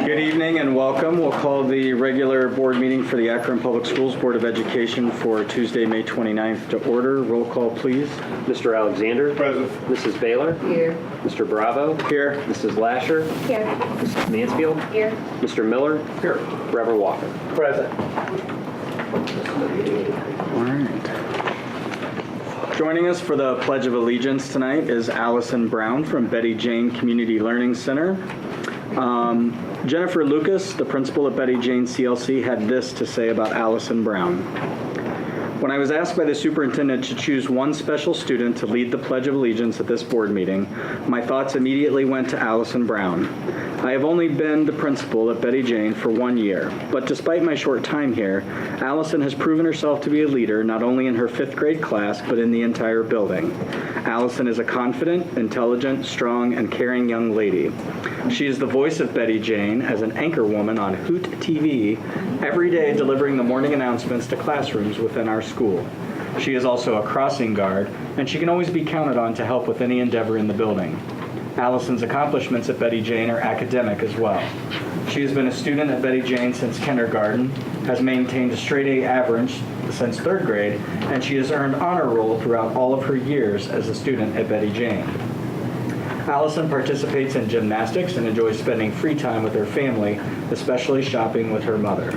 Good evening and welcome. We'll call the regular board meeting for the Akron Public Schools Board of Education for Tuesday, May 29th to order. Roll call, please. Mr. Alexander. Present. Mrs. Baylor. Here. Mr. Bravo. Here. Mrs. Lasher. Here. Mrs. Mansfield. Here. Mr. Miller. Here. Reverend Walker. Present. All right. Joining us for the Pledge of Allegiance tonight is Allison Brown from Betty Jane Community Learning Center. Jennifer Lucas, the principal at Betty Jane CLC, had this to say about Allison Brown. When I was asked by the superintendent to choose one special student to lead the Pledge of Allegiance at this board meeting, my thoughts immediately went to Allison Brown. I have only been the principal at Betty Jane for 1 year, but despite my short time here, Allison has proven herself to be a leader not only in her 5th grade class, but in the entire building. Allison is a confident, intelligent, strong, and caring young lady. She is the voice of Betty Jane as an anchor woman on Hoot TV, every day delivering the morning announcements to classrooms within our school. She is also a crossing guard, and she can always be counted on to help with any endeavor in the building. Allison's accomplishments at Betty Jane are academic as well. She has been a student at Betty Jane since kindergarten, has maintained a straight A average since 3rd grade, and she has earned honor roll throughout all of her years as a student at Betty Jane. Allison participates in gymnastics and enjoys spending free time with her family, especially shopping with her mother.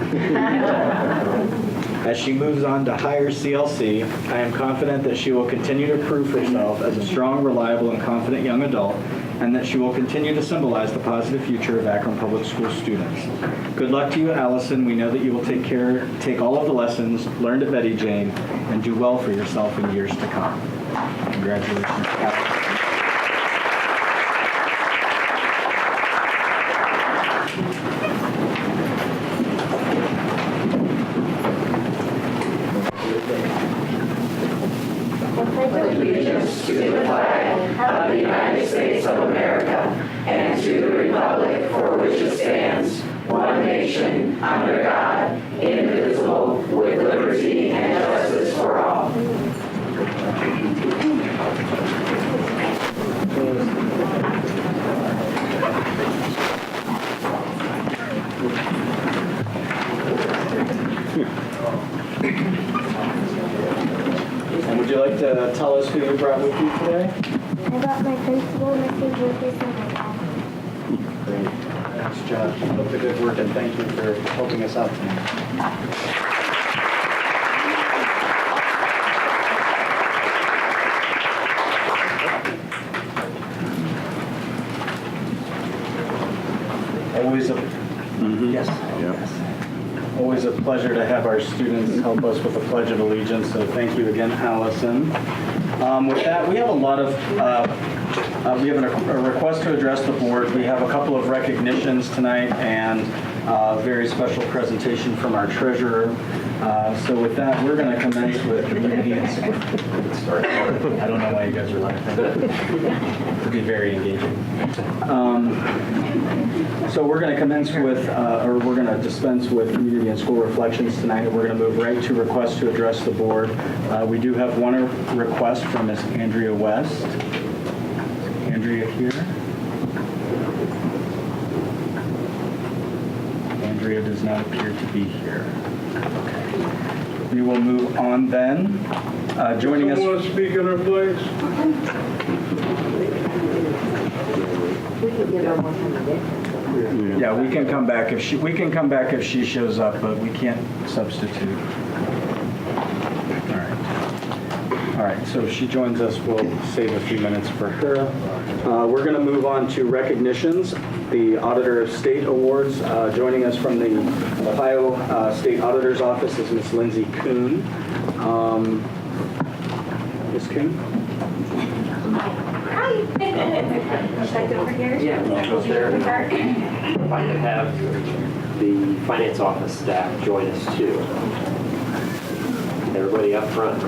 As she moves on to higher CLC, I am confident that she will continue to prove herself as a strong, reliable, and confident young adult, and that she will continue to symbolize the positive future of Akron Public School students. Good luck to you, Allison. We know that you will take all of the lessons learned at Betty Jane and do well for yourself in years to come. Congratulations, Allison. Allegiance to the flag of the United States of America and to the republic for which it stands, one nation, under God, indivisible, with liberty and justice for all. And would you like to tell us who you brought with you today? I got my principal, Mrs. Lucas, and my dad. Great. Thanks, Josh. Keep up the good work, and thank you for helping us out tonight. Always a yes. Yes. Always a pleasure to have our students help us with the Pledge of Allegiance, so thank you again, Allison. With that, we have a lot of, we have a request to address the board. We have a couple of recognitions tonight and a very special presentation from our treasurer. So with that, we're going to commence with community and sorry, I don't know why you guys are laughing. It'll be very engaging. So we're going to commence with, or we're going to dispense with community and school reflections tonight, and we're going to move right to requests to address the board. We do have one request from Ms. Andrea West. Is Andrea here? Andrea does not appear to be here. Okay. We will move on then. Joining us. Someone speak in her place? We can give her more time to get. Yeah, we can come back if she shows up, but we can't substitute. All right, so if she joins us, we'll save a few minutes for her. We're going to move on to recognitions. The Auditor of State Awards. Joining us from the Ohio State Auditor's Office is Ms. Lindsay Kuhn. Ms. Kuhn? Hi. Check over here. Yeah, go there. If I could have the finance office staff join us too. Everybody up front.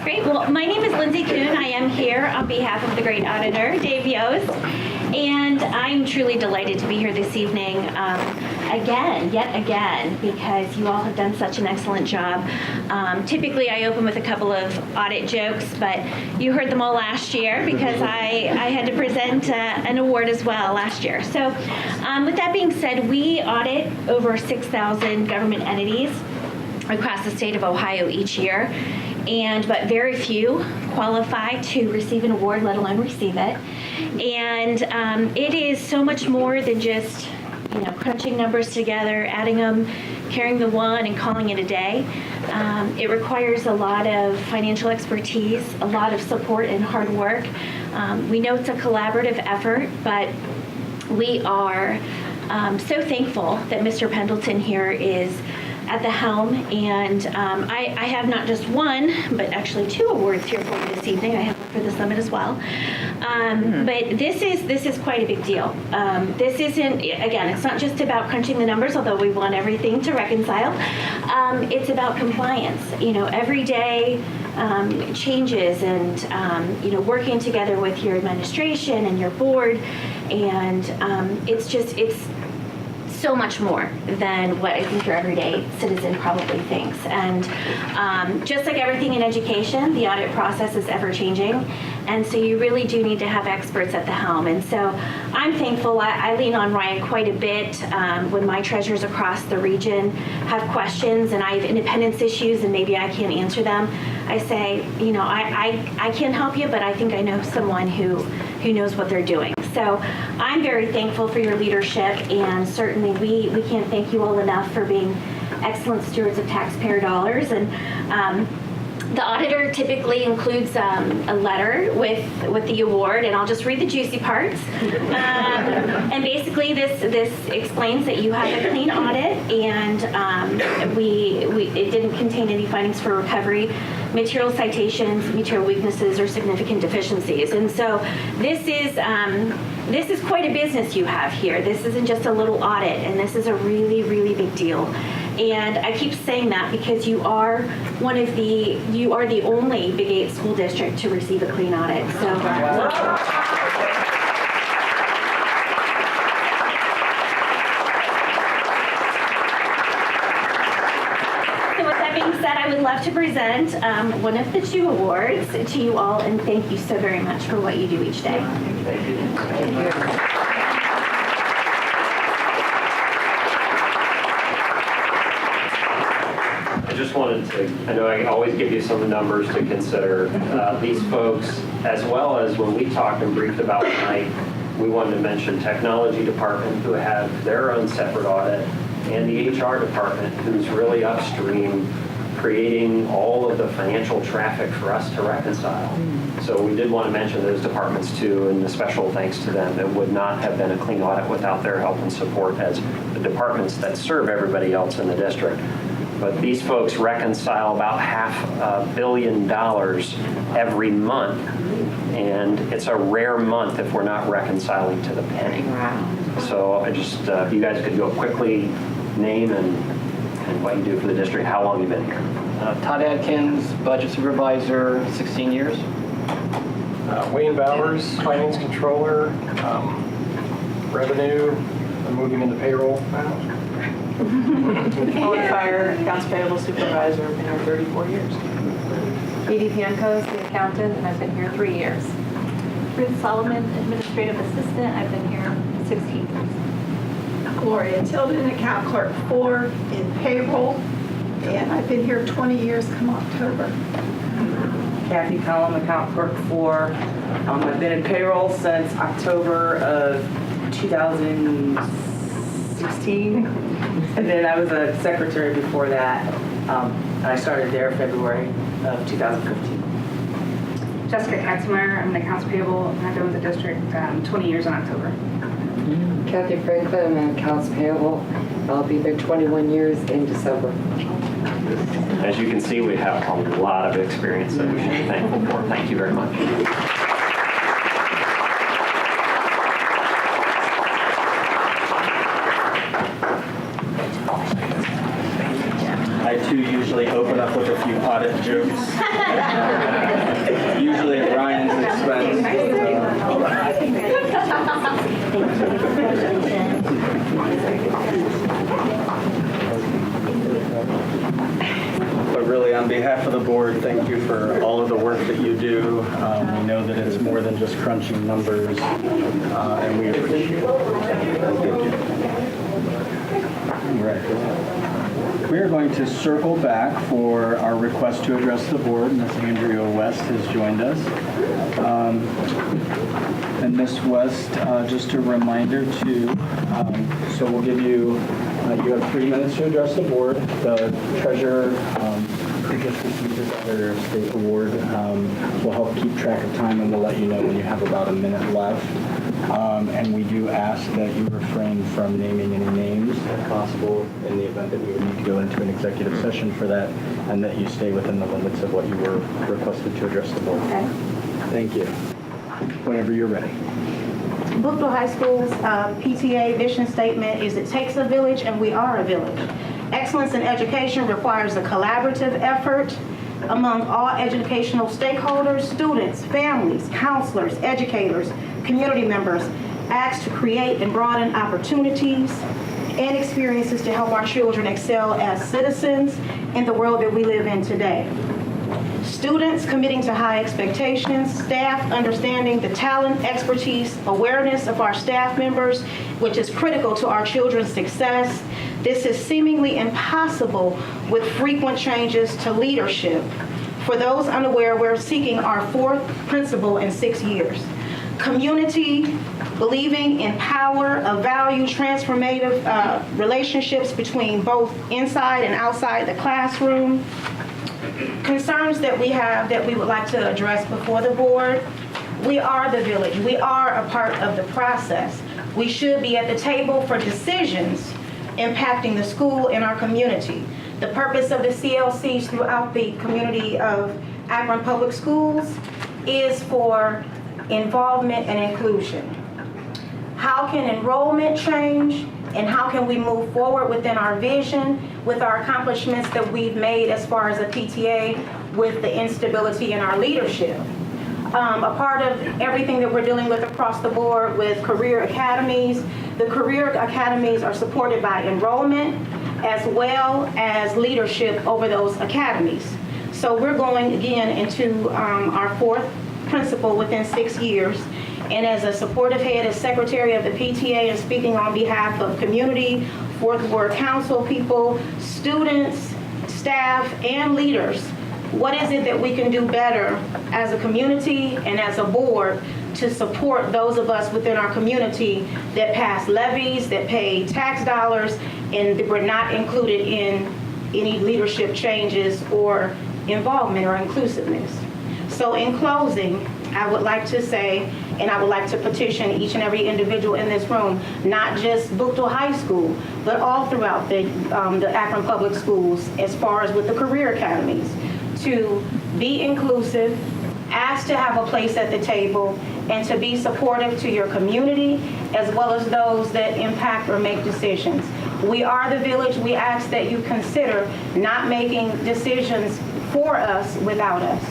Great. Well, my name is Lindsay Kuhn. I am here on behalf of the great auditor, Dave Yost, and I'm truly delighted to be here this evening. yet again, because you all have done such an excellent job. Typically, I open with a couple of audit jokes, but you heard them all last year because I had to present an award as well last year. So with that being said, we audit over 6,000 government entities across the state of Ohio each year, but very few qualify to receive an award, let alone receive it. And it is so much more than just crunching numbers together, adding them, carrying the one, and calling it a day. It requires a lot of financial expertise, a lot of support and hard work. We know it's a collaborative effort, but we are so thankful that Mr. Pendleton here is at the helm, and I have not just one, but actually 2 awards here for you this evening. I have one for the summit as well. But this is quite a big deal. This isn't, again, it's not just about crunching the numbers, although we want everything to reconcile. It's about compliance. Every day changes, and working together with your administration and your board, and it's so much more than what I think your everyday citizen probably thinks. And just like everything in education, the audit process is ever changing. And so you really do need to have experts at the helm. And so I'm thankful. I lean on Ryan quite a bit when my treasurers across the region have questions and I have independence issues and maybe I can't answer them. I say, I can't help you, but I think I know someone who knows what they're doing. So I'm very thankful for your leadership, and certainly we can't thank you all enough for being excellent stewards of taxpayer dollars. And the auditor typically includes a letter with the award, and I'll just read the juicy parts. And basically, this explains that you have a clean audit, and it didn't contain any findings for recovery, material citations, material weaknesses, or significant deficiencies. And so this is quite a business you have here. This isn't just a little audit, and this is a really, really big deal. And I keep saying that because you are the only Big 8 school district to receive a clean audit. So. I would love to present one of the 2 awards to you all, and thank you so very much for what you do each day. Thank you. I just wanted to, I know I always give you some numbers to consider. These folks, as well as when we talked and briefed about tonight, we wanted to mention technology department who have their own separate audit, and the HR department who's really upstream creating all of the financial traffic for us to reconcile. So we did want to mention those departments too, and a special thanks to them. It would not have been a clean audit without their help and support as the departments that serve everybody else in the district. But these folks reconcile about $500 million every month, and it's a rare month if we're not reconciling to the penny. Wow. So I just, if you guys could go quickly, name and what you do for the district. How long have you been here? Todd Adkins, budget supervisor, 16 years. Wayne Bowers, finance controller, revenue. I'm moving into payroll now. Owen Fire, accounts payable supervisor, I've been here 34 years. Katie Pianco is the accountant, and I've been here 3 years. Ruth Solomon, administrative assistant, I've been here 16 years. Gloria Tilden, account clerk 4 in payroll, and I've been here 20 years come October. Kathy Cullum, account clerk 4. I've been in payroll since October of 2016, and then I was a secretary before that, and I started there February of 2015. Jessica Katzmeyer, I'm an accounts payable, and I've been with the district 20 years in October. Kathy Franklin, I'm an accounts payable. I'll be there 21 years in December. As you can see, we have a lot of experience that we should be thankful for. Thank you very much. I too usually open up with a few audit jokes. Usually at Ryan's expense. on behalf of the board, thank you for all of the work that you do. We know that it's more than just crunching numbers, and we appreciate it. Thank you. All right. We are going to circle back for our request to address the board. Ms. Andrea West has joined us. And Ms. West, just a reminder too, so we'll give you, you have 3 minutes to address the board. The treasurer, who just received his other state award, will help keep track of time, and we'll let you know when you have about a minute left. And we do ask that you refrain from naming any names if possible in the event that we would need to go into an executive session for that, and that you stay within the limits of what you were requested to address the board. Okay. Thank you. Whenever you're ready. Brookville High School's PTA vision statement is it takes a village and we are a village. Excellence in education requires a collaborative effort among all educational stakeholders, students, families, counselors, educators, community members, asked to create and broaden opportunities and experiences to help our children excel as citizens in the world that we live in today. Students committing to high expectations, staff understanding the talent, expertise, awareness of our staff members, which is critical to our children's success. This is seemingly impossible with frequent changes to leadership. For those unaware, we're seeking our 4th principal in 6 years. Community, believing in power of value, transformative relationships between both inside and outside the classroom. Concerns that we have that we would like to address before the board. We are the village. We are a part of the process. We should be at the table for decisions impacting the school and our community. The purpose of the CLCs throughout the community of Akron Public Schools is for involvement and inclusion. How can enrollment change, and how can we move forward within our vision with our accomplishments that we've made as far as a PTA with the instability in our leadership? A part of everything that we're dealing with across the board with career academies, the career academies are supported by enrollment as well as leadership over those academies. So we're going again into our 4th principal within 6 years. And as a supportive head, as secretary of the PTA, and speaking on behalf of community, 4th Ward Council people, students, staff, and leaders, what is it that we can do better as a community and as a board to support those of us within our community that pass levies, that pay tax dollars, and that were not included in any leadership changes or involvement or inclusiveness? So in closing, I would like to say, and I would like to petition each and every individual in this room, not just Brookville High School, but all throughout the Akron Public Schools, as far as with the career academies, to be inclusive, ask to have a place at the table, and to be supportive to your community, as well as those that impact or make decisions. We are the village. We ask that you consider not making decisions for us without us.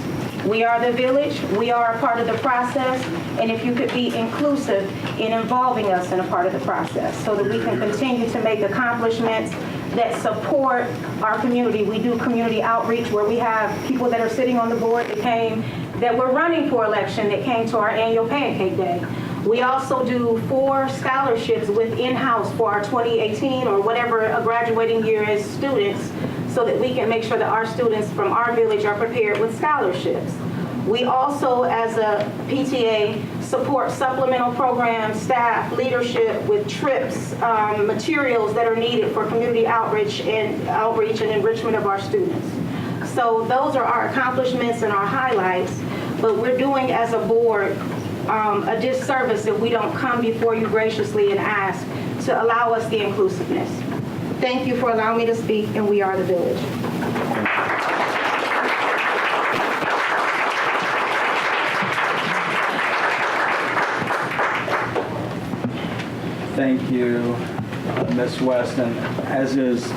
We are the village, we are a part of the process, and if you could be inclusive in involving us in a part of the process so that we can continue to make accomplishments that support our community. We do community outreach where we have people that are sitting on the board that were running for election that came to our annual Pancake Day. We also do 4 scholarships with in-house for our 2018 or whatever a graduating year is students, so that we can make sure that our students from our village are prepared with scholarships. We also, as a PTA, support supplemental programs, staff, leadership with trips, materials that are needed for community outreach and enrichment of our students. So those are our accomplishments and our highlights, but we're doing as a board a disservice if we don't come before you graciously and ask to allow us the inclusiveness. Thank you for allowing me to speak, and we are the village. Thank you, Ms. West. And as is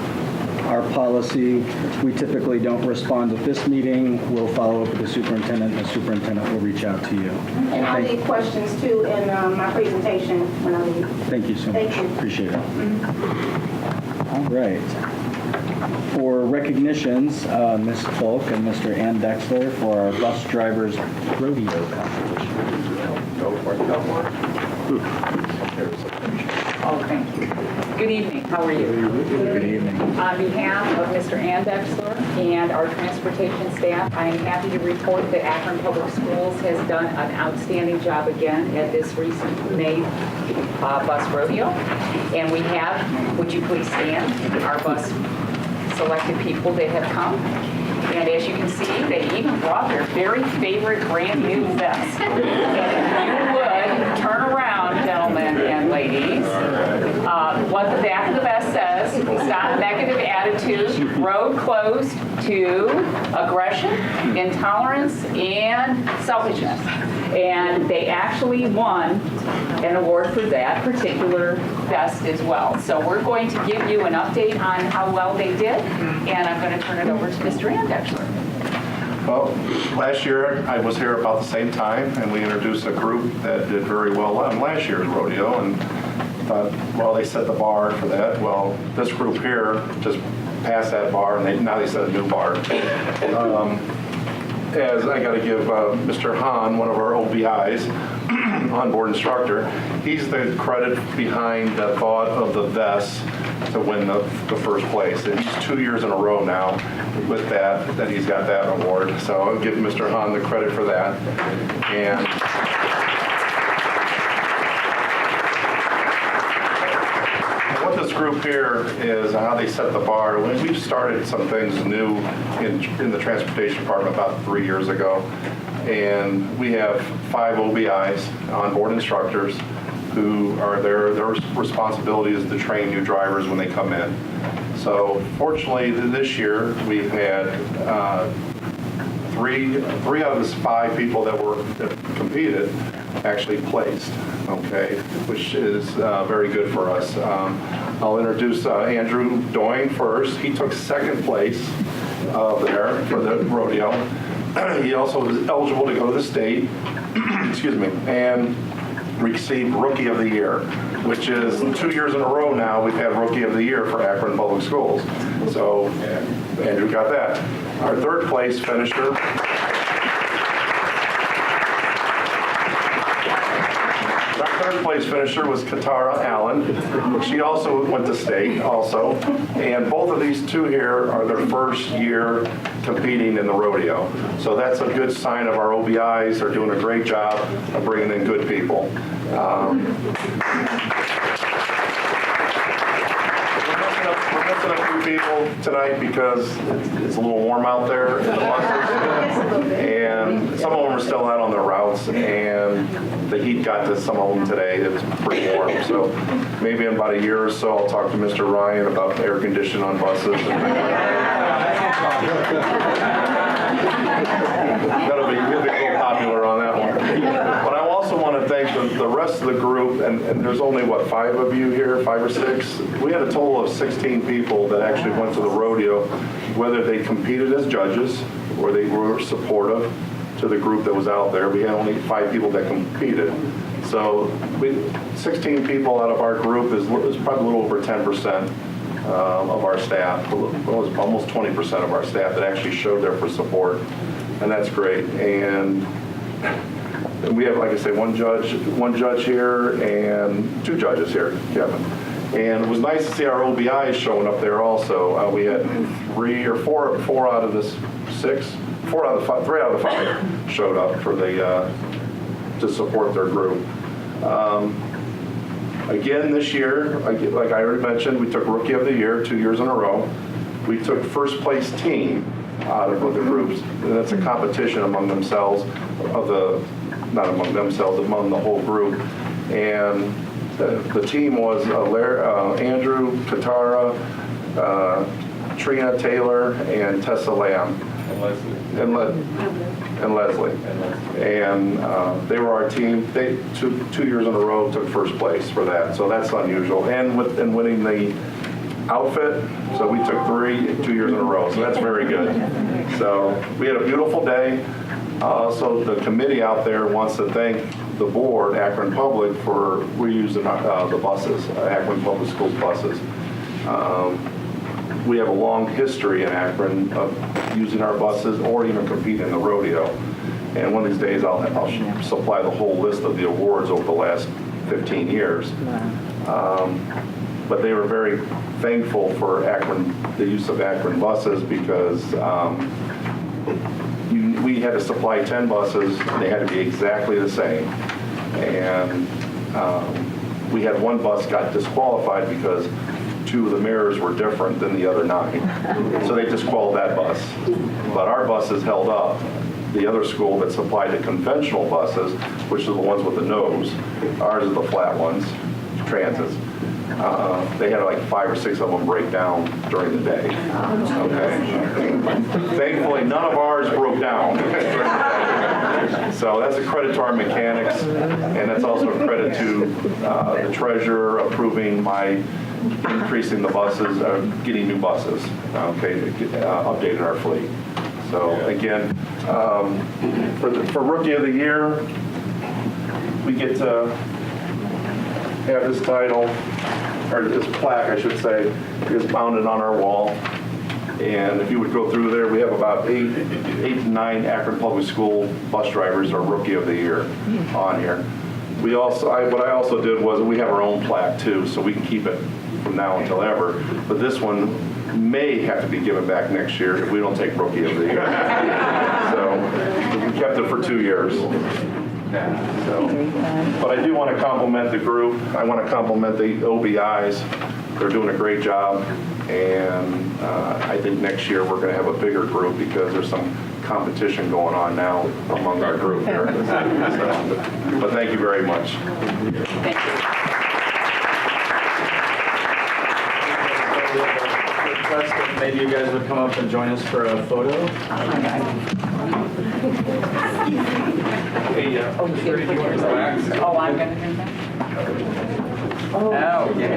our policy, we typically don't respond at this meeting. We'll follow up with the superintendent, and the superintendent will reach out to you. And I'll leave questions, too, in my presentation when I leave. Thank you so much. Thank you. Appreciate it. All right. For recognitions, Ms. Polk and Mr. Ann Dexler for our bus drivers rodeo competition. Go for it. Oh, thank you. Good evening. How are you? Good evening. On behalf of Mr. Ann Dexler and our transportation staff, I am happy to report that Akron Public Schools has done an outstanding job again at this recent May bus rodeo. And we have, would you please stand, our bus selected people that have come. And as you can see, they even brought their very favorite brand new vest. And if you would, turn around, gentlemen and ladies. What the back of the vest says, stop negative attitudes, road closed to aggression, intolerance, and selfishness. And they actually won an award for that particular vest as well. So we're going to give you an update on how well they did, and I'm going to turn it over to Mr. Ann Dexler. Well, last year I was here about the same time, and we introduced a group that did very well on last year's rodeo, and thought, well, they set the bar for that. Well, this group here just passed that bar, and now they set a new bar. As I got to give Mr. Hahn, one of our OBIs, onboard instructor, he's the credit behind the thought of the vest to win the first place. And he's 2 years in a row now with that he's got that award. So I'll give Mr. Hahn the credit for that. And what this group here is, how they set the bar. We've started some things new in the transportation department about 3 years ago. And we have 5 OBIs, onboard instructors, who are their responsibility is to train new drivers when they come in. So fortunately this year we've had three out of the 5 people that competed actually placed, okay, which is very good for us. I'll introduce Andrew Doing first. He took 2nd place there for the rodeo. He also was eligible to go to the state, excuse me, and received Rookie of the Year, which is 2 years in a row now we've had Rookie of the Year for Akron Public Schools. So Andrew got that. Our 3rd place finisher, was Katara Allen. She also went to state also. And both of these two here are their first year competing in the rodeo. So that's a good sign of our OBIs. They're doing a great job of bringing in good people. We're missing a few people tonight because it's a little warm out there in the buses. And some of them are still out on their routes, and the heat got to some of them today. It's pretty warm. So maybe in about a year or so, I'll talk to Mr. Ryan about air conditioning on buses. And that'll be a little popular on that one. But I also want to thank the rest of the group, and there's only, what, 5 of you here, 5 or 6? We had a total of 16 people that actually went to the rodeo, whether they competed as judges or they were supportive to the group that was out there. We had only 5 people that competed. So 16 people out of our group is probably a little over 10% of our staff. It was almost 20% of our staff that actually showed there for support, and that's great. And we have, like I say, one judge here and 2 judges here, Kevin. And it was nice to see our OBIs showing up there also. We had 3 or 4 out of this 6, 4 out of the 5, 3 out of the 5 showed up for the to support their group. Again, this year, like I already mentioned, we took Rookie of the Year 2 years in a row. We took first place team out of the groups. And that's a competition among themselves, not among themselves, among the whole group. And the team was Andrew, Katara, Trina Taylor, and Tessa Lamb. And Leslie. And they were our team. They 2 years in a row took first place for that. So that's unusual. And winning the outfit, so we took 2 years in a row. So that's very good. So we had a beautiful day. So the committee out there wants to thank the board, Akron Public, for reusing the buses, Akron Public Schools buses. we have a long history in Akron of using our buses or even competing in the rodeo. And one of these days, I'll supply the whole list of the awards over the last 15 years. But they were very thankful for Akron, the use of Akron buses, because we had to supply 10 buses, and they had to be exactly the same. And we had one bus got disqualified because 2 of the mirrors were different than the other 9. So they disqualified that bus. But our buses held up. The other school that supplied the conventional buses, which are the ones with the nose, ours are the flat ones, transits. They had like 5 or 6 of them break down during the day. Okay. Thankfully, none of ours broke down. So that's a credit to our mechanics, and that's also a credit to the treasurer approving my increasing the buses, getting new buses, okay, updating our fleet. So again, for Rookie of the Year, we get to have this title, or this plaque, I should say, is mounted on our wall. And if you would go through there, we have about 8 to 9 Akron Public School bus drivers are Rookie of the Year on here. We also, what I also did was we have our own plaque too, so we can keep it from now until ever. But this one may have to be given back next year if we don't take Rookie of the Year. So we kept it for 2 years. So, but I do want to compliment the group. I want to compliment the OBIs. They're doing a great job. And I think next year we're going to have a bigger group because there's some competition going on now among our group here. So, but thank you very much. Thank you. Request that maybe you guys would come up and join us for a photo. Hey, Oh, I'm going to do that. Oh, okay.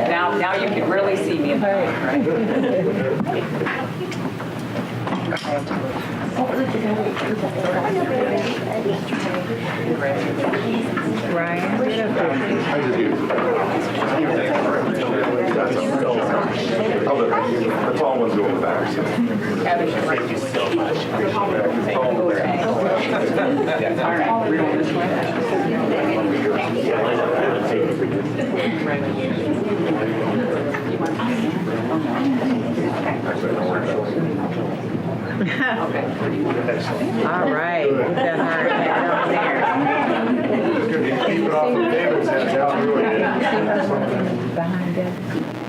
Now you can really see me in the right? Ryan? The tall ones go in the back. So. Thank you so much. All right. We've done our down there. Keep it off of David's head. Behind it.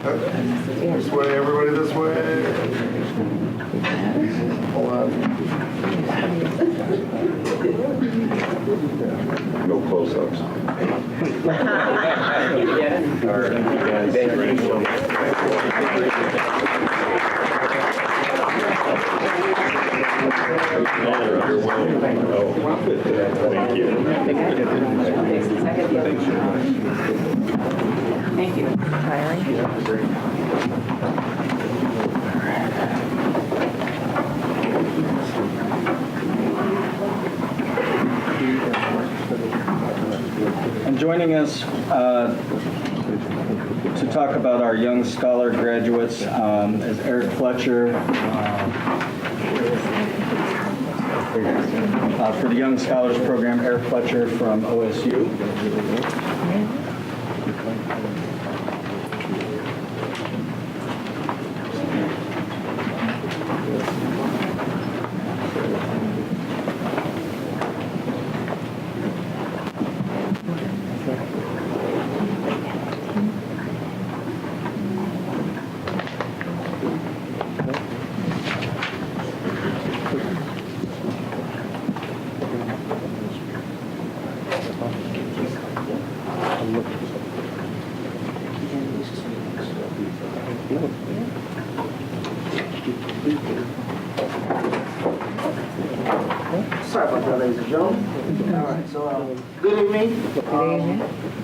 This way, everybody this way. Hold on. No close-ups. Thank you. And joining us to talk about our Young Scholar graduates is Eric Fletcher. For the Young Scholars Program, Eric Fletcher from OSU. Sorry about that, ladies and gentlemen. All right, so good evening.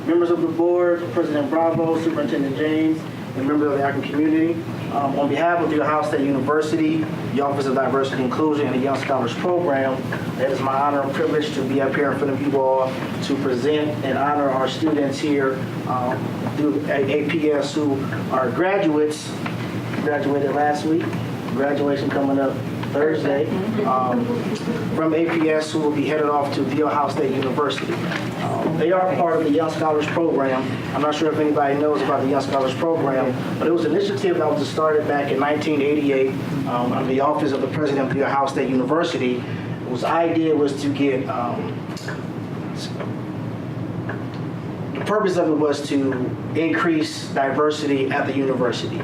Members of the board, President Bravo, Superintendent James, and members of the Akron community. On behalf of the Ohio State University, the Office of Diversity and Inclusion and the Young Scholars Program, it is my honor and privilege to be up here in front of you all to present and honor our students here through APS who are graduates, graduated last week, graduation coming up Thursday, from APS who will be headed off to the Ohio State University. They are part of the Young Scholars Program. I'm not sure if anybody knows about the Young Scholars Program, but it was an initiative that was started back in 1988 under the Office of the President of the Ohio State University. Whose idea was to get, the purpose of it was to increase diversity at the university.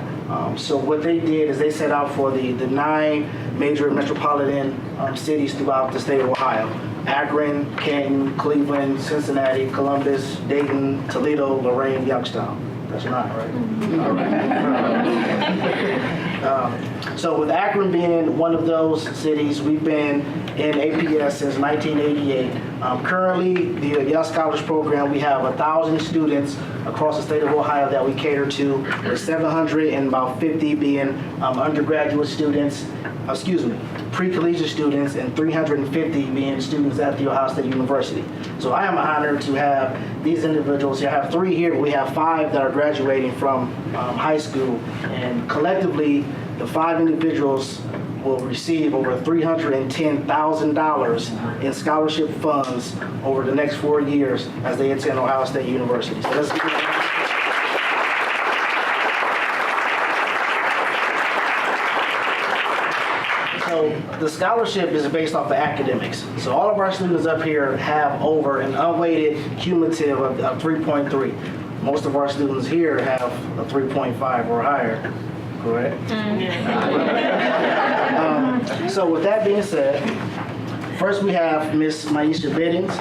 So what they did is they set out for the 9 major metropolitan cities throughout the state of Ohio: Akron, Canton, Cleveland, Cincinnati, Columbus, Dayton, Toledo, Lorain, Youngstown. That's 9, right? All right. So with Akron being one of those cities, we've been in APS since 1988. Currently, the Young Scholars Program, we have 1,000 students across the state of Ohio that we cater to, with 750 being undergraduate students, pre-collegiate students, and 350 being students at the Ohio State University. So I am honored to have these individuals here. I have 3 here, but we have 5 that are graduating from high school, and collectively, the 5 individuals will receive over $310,000 in scholarship funds over the next 4 years as they attend Ohio State University. So let's give it a round. So the scholarship is based off of academics. So all of our students up here have over an unweighted cumulative of 3.3. Most of our students here have a 3.5 or higher. Correct? So with that being said, first we have Miss Maisha Biddings.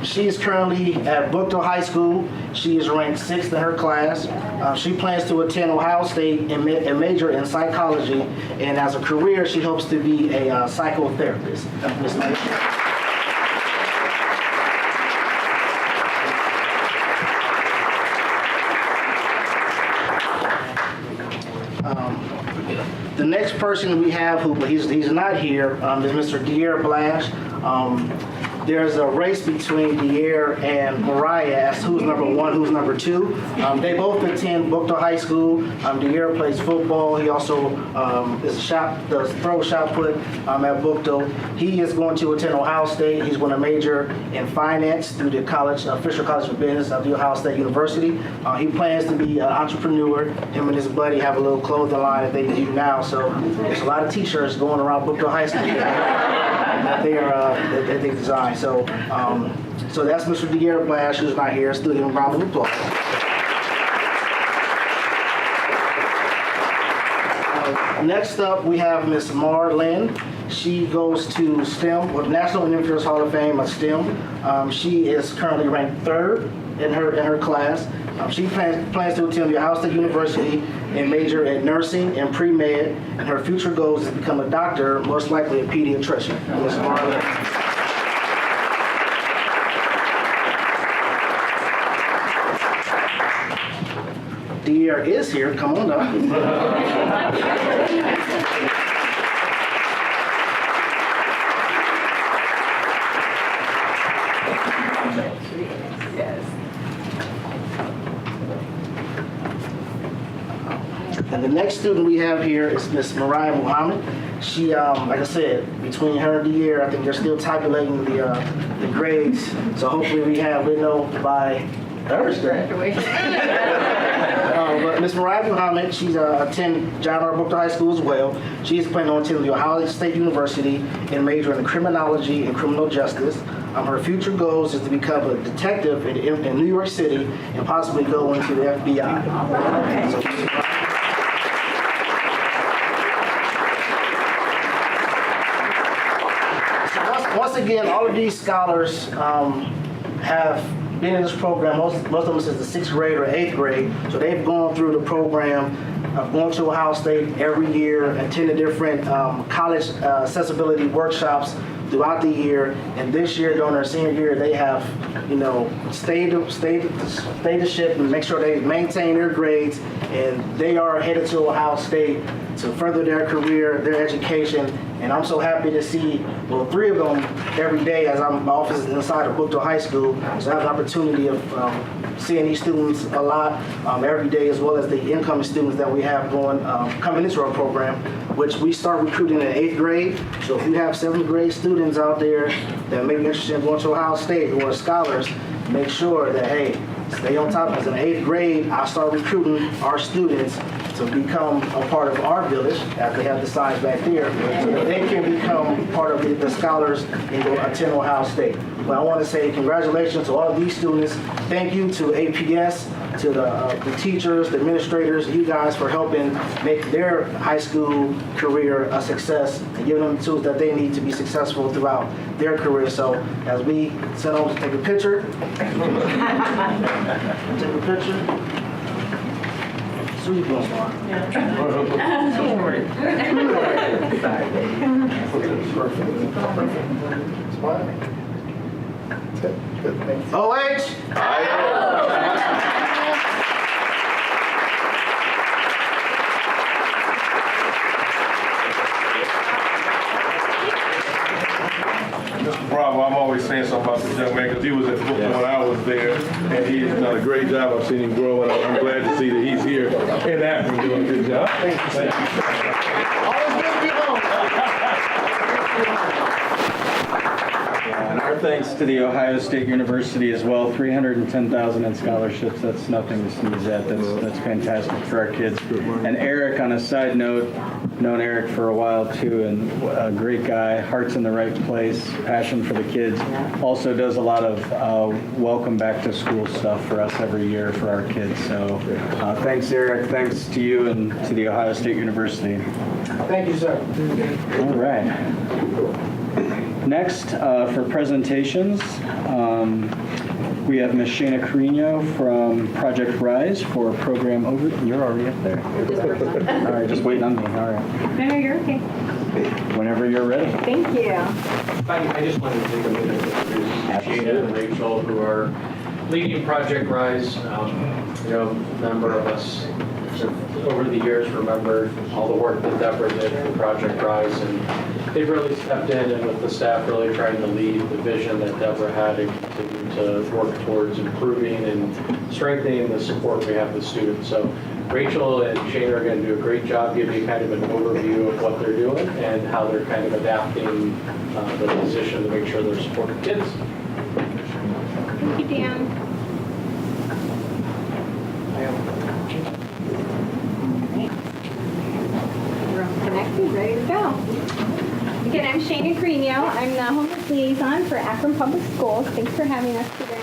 She is currently at Brookdale High School. She is ranked 6th in her class. She plans to attend Ohio State and major in psychology. And as a career, she hopes to be a psychotherapist. Miss Maisha. The next person we have, but he's not here, is Mr. Dier Blash. There's a race between Dier and Mariah as to who's number 1, who's number 2. They both attend Brookdale High School. Dier plays football. He also does throw shot put at Brookdale. He is going to attend Ohio State. He's going to major in finance through the Fisher College of Business at the Ohio State University. He plans to be an entrepreneur. Him and his buddy have a little clothing line that they do now. So there's a lot of T-shirts going around Brookdale High School that they design. So that's Mr. Dier Blash, who's not here. Still give him a round of applause. Next up, we have Miss Mar Lynn. She goes to STEM, with National Interest Hall of Fame of STEM. She is currently ranked 3rd in her class. She plans to attend the Ohio State University and major in nursing and pre-med, and her future goals is to become a doctor, most likely a pediatrician. Ms. Mar Lynn. Dier is here. Come on up. And the next student we have here is Miss Mariah Muhammad. She, like I said, between her and Dier, I think they're still tabulating the grades. So hopefully we know by Thursday. But Miss Mariah Muhammad, she's attend John R. Brookdale High School as well. She is planning on attending the Ohio State University and major in criminology and criminal justice. Her future goals is to become a detective in New York City and possibly go into the FBI. So once again, all of these scholars have been in this program, most of them since the 6th grade or 8th grade. So they've gone through the program of going to Ohio State every year, attending different college accessibility workshops throughout the year. And this year, during their senior year, they have, stayed the ship and make sure they maintain their grades and they are headed to Ohio State to further their career, their education. And I'm so happy to see, well, 3 of them every day as my office is inside of Brookdale High School. So I have an opportunity of seeing these students a lot every day, as well as the incoming students that we have going, coming into our program, which we start recruiting in 8th grade. So if you have 7th grade students out there that may be interested in going to Ohio State who are scholars, make sure that, hey, stay on top. Because in 8th grade, I start recruiting our students to become a part of our village, as they have the signs back there, so that they can become part of the scholars and go attend Ohio State. But I want to say congratulations to all of these students. Thank you to APS, to the teachers, the administrators, you guys for helping make their high school career a success and giving them the tools that they need to be successful throughout their career. So as we send over to take a picture, take a picture. So you go, Smart. Mr. Bravo, I'm always saying something about this young man because he was at Brooklyn when I was there, and he has done a great job. I've seen him grow, and I'm glad to see that he's here in Akron doing a good job. Thank And our thanks to the Ohio State University as well. $310,000 in scholarships. That's nothing to sneeze at. That's fantastic for our kids. And Eric, on a side note, known Eric for a while too, and a great guy, heart's in the right place, passion for the kids. Also does a lot of welcome back to school stuff for us every year for our kids. So thanks, Eric. Thanks to you and to the Ohio State University. Thank you, sir. All right. Next, for presentations, we have Ms. Shana Carino from Project Rise for a program over. You're already up there. All right, just waiting on me. All right. No, you're okay. Whenever you're ready. Thank you. I just wanted to take a minute to introduce Shana and Rachel, who are leading Project Rise. A number of us over the years remember all the work that Deborah did for Project Rise, and they've really stepped in and with the staff really trying to lead the vision that Deborah had and continue to work towards improving and strengthening the support we have with students. So Rachel and Shane are going to do a great job giving you kind of an overview of what they're doing and how they're kind of adapting the position to make sure they're supporting kids. Thank you, Dan. We're all connected, ready to go. Again, I'm Shana Carino. I'm the homeless liaison for Akron Public Schools. Thanks for having us today.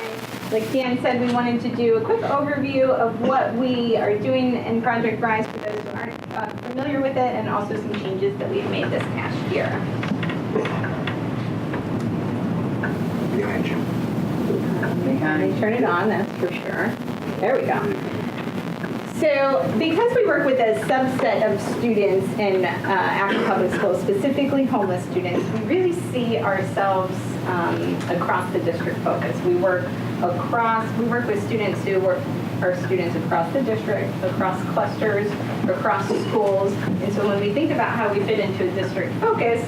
Like Dan said, we wanted to do a quick overview of what we are doing in Project Rise for those who aren't familiar with it, and also some changes that we've made this past year. Behind you. Turn it on, that's for sure. There we go. So because we work with a subset of students in Akron Public Schools, specifically homeless students, we really see ourselves across the district focus. We work with students who are students across the district, across clusters, across schools. And so when we think about how we fit into a district focus,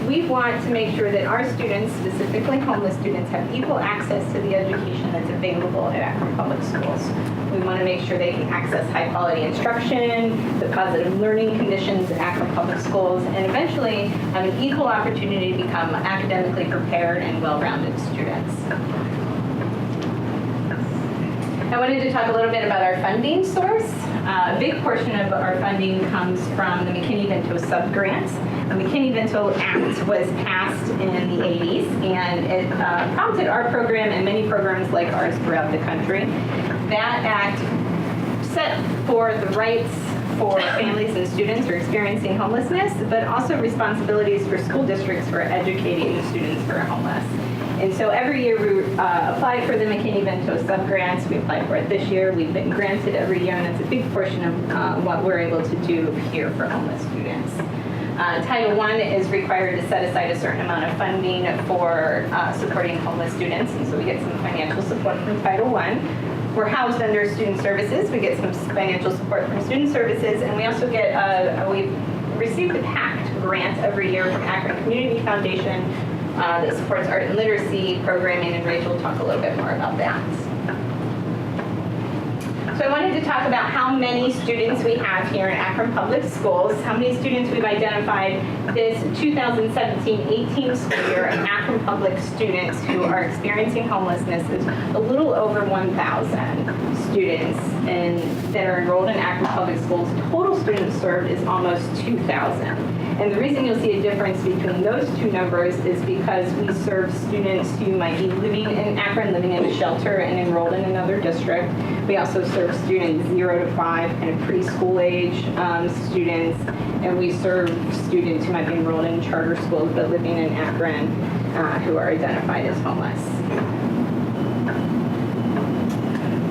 we want to make sure that our students, specifically homeless students, have equal access to the education that's available at Akron Public Schools. We want to make sure they can access high quality instruction, the positive learning conditions at Akron Public Schools, and eventually have an equal opportunity to become academically prepared and well-rounded students. I wanted to talk a little bit about our funding source. A big portion of our funding comes from the McKinney-Vento subgrants. The McKinney-Vento Act was passed in the 80s, and it prompted our program and many programs like ours throughout the country. That act set for the rights for families and students who are experiencing homelessness, but also responsibilities for school districts for educating the students who are homeless. And so every year we apply for the McKinney-Vento subgrants. We applied for it this year. We've been granted every year, and it's a big portion of what we're able to do here for homeless students. Title I is required to set aside a certain amount of funding for supporting homeless students, and so we get some financial support from Title I. We're housed under student services. We get some financial support from student services, and we also get we receive the PACT grant every year from Akron Community Foundation that supports art and literacy programming, and Rachel will talk a little bit more about that. So I wanted to talk about how many students we have here in Akron Public Schools, how many students we've identified this 2017-18 school year in Akron Public students who are experiencing homelessness is a little over 1,000 students that are enrolled in Akron Public Schools. Total students served is almost 2,000. And the reason you'll see a difference between those two numbers is because we serve students who might be living in Akron, living in a shelter, and enrolled in another district. We also serve students 0 to 5, kind of preschool age students, and we serve students who might be enrolled in charter schools but living in Akron who are identified as homeless.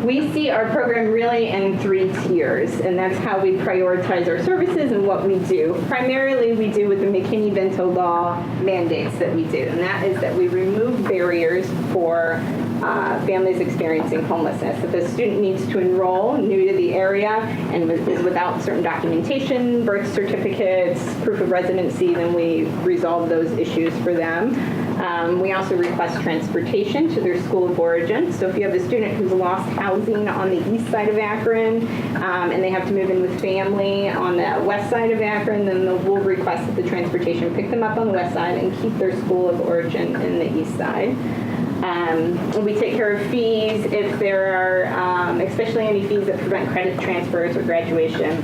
We see our program really in 3 tiers, and that's how we prioritize our services and what we do. Primarily, we do what the McKinney-Vento law mandates that we do, and that is that we remove barriers for families experiencing homelessness. If a student needs to enroll new to the area and is without certain documentation, birth certificates, proof of residency, then we resolve those issues for them. We also request transportation to their school of origin. So if you have a student who's lost housing on the east side of Akron and they have to move in with family on the west side of Akron, then we'll request that the transportation pick them up on the west side and keep their school of origin in the east side. We take care of fees if there are, especially any fees that prevent credit transfers or graduation,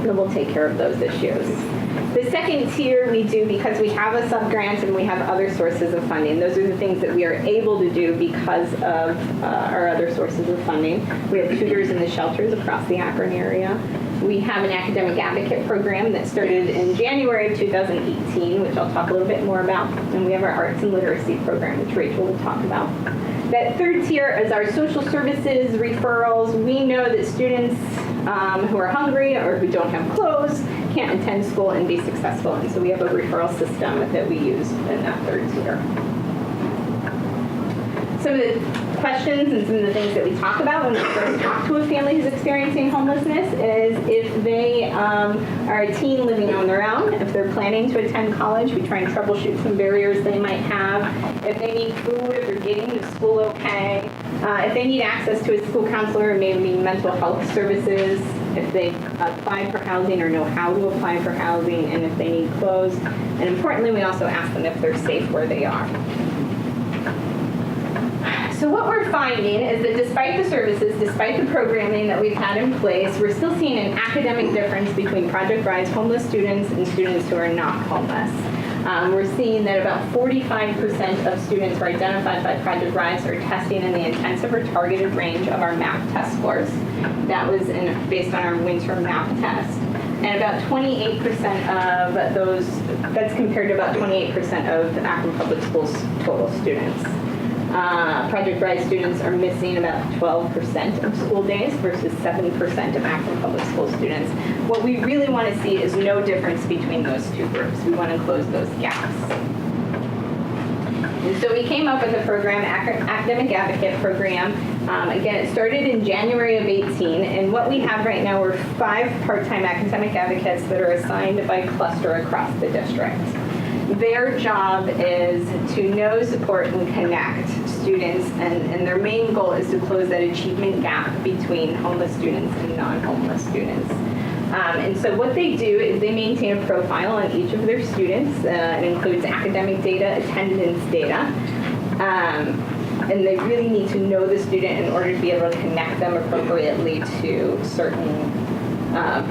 then we'll take care of those issues. The second tier we do because we have a sub-grant and we have other sources of funding. Those are the things that we are able to do because of our other sources of funding. We have tutors in the shelters across the Akron area. We have an academic advocate program that started in January of 2018, which I'll talk a little bit more about. And we have our arts and literacy program, which Rachel will talk about. That third tier is our social services, referrals. We know that students who are hungry or who don't have clothes can't attend school and be successful. And so we have a referral system that we use in that third tier. Some of the questions and some of the things that we talk about when we first talk to a family who's experiencing homelessness is if they are a teen living on their own, if they're planning to attend college, we try and troubleshoot some barriers they might have. If they need food, if they're getting to school okay, if they need access to a school counselor, maybe mental health services, if they apply for housing or know how to apply for housing, and if they need clothes. And importantly, we also ask them if they're safe where they are. So what we're finding is that despite the services, despite the programming that we've had in place, we're still seeing an academic difference between Project Ride's homeless students and students who are not homeless. We're seeing that about 45% of students who are identified by Project Rise are testing in the intensive or targeted range of our MAP test scores. That was based on our winter MAP test. And about 28% of those, that's compared to about 28% of the Akron Public Schools total students. Project Rise students are missing about 12% of school days versus 7% of Akron Public School students. What we really want to see is no difference between those two groups. We want to close those gaps. And so we came up with a program, Academic Advocate Program. Again, it started in January of 18, and what we have right now are 5 part-time academic advocates that are assigned by cluster across the district. Their job is to know, support, and connect students, and their main goal is to close that achievement gap between homeless students and non-homeless students. And so what they do is they maintain a profile on each of their students. It includes academic data, attendance data, and they really need to know the student in order to be able to connect them appropriately to certain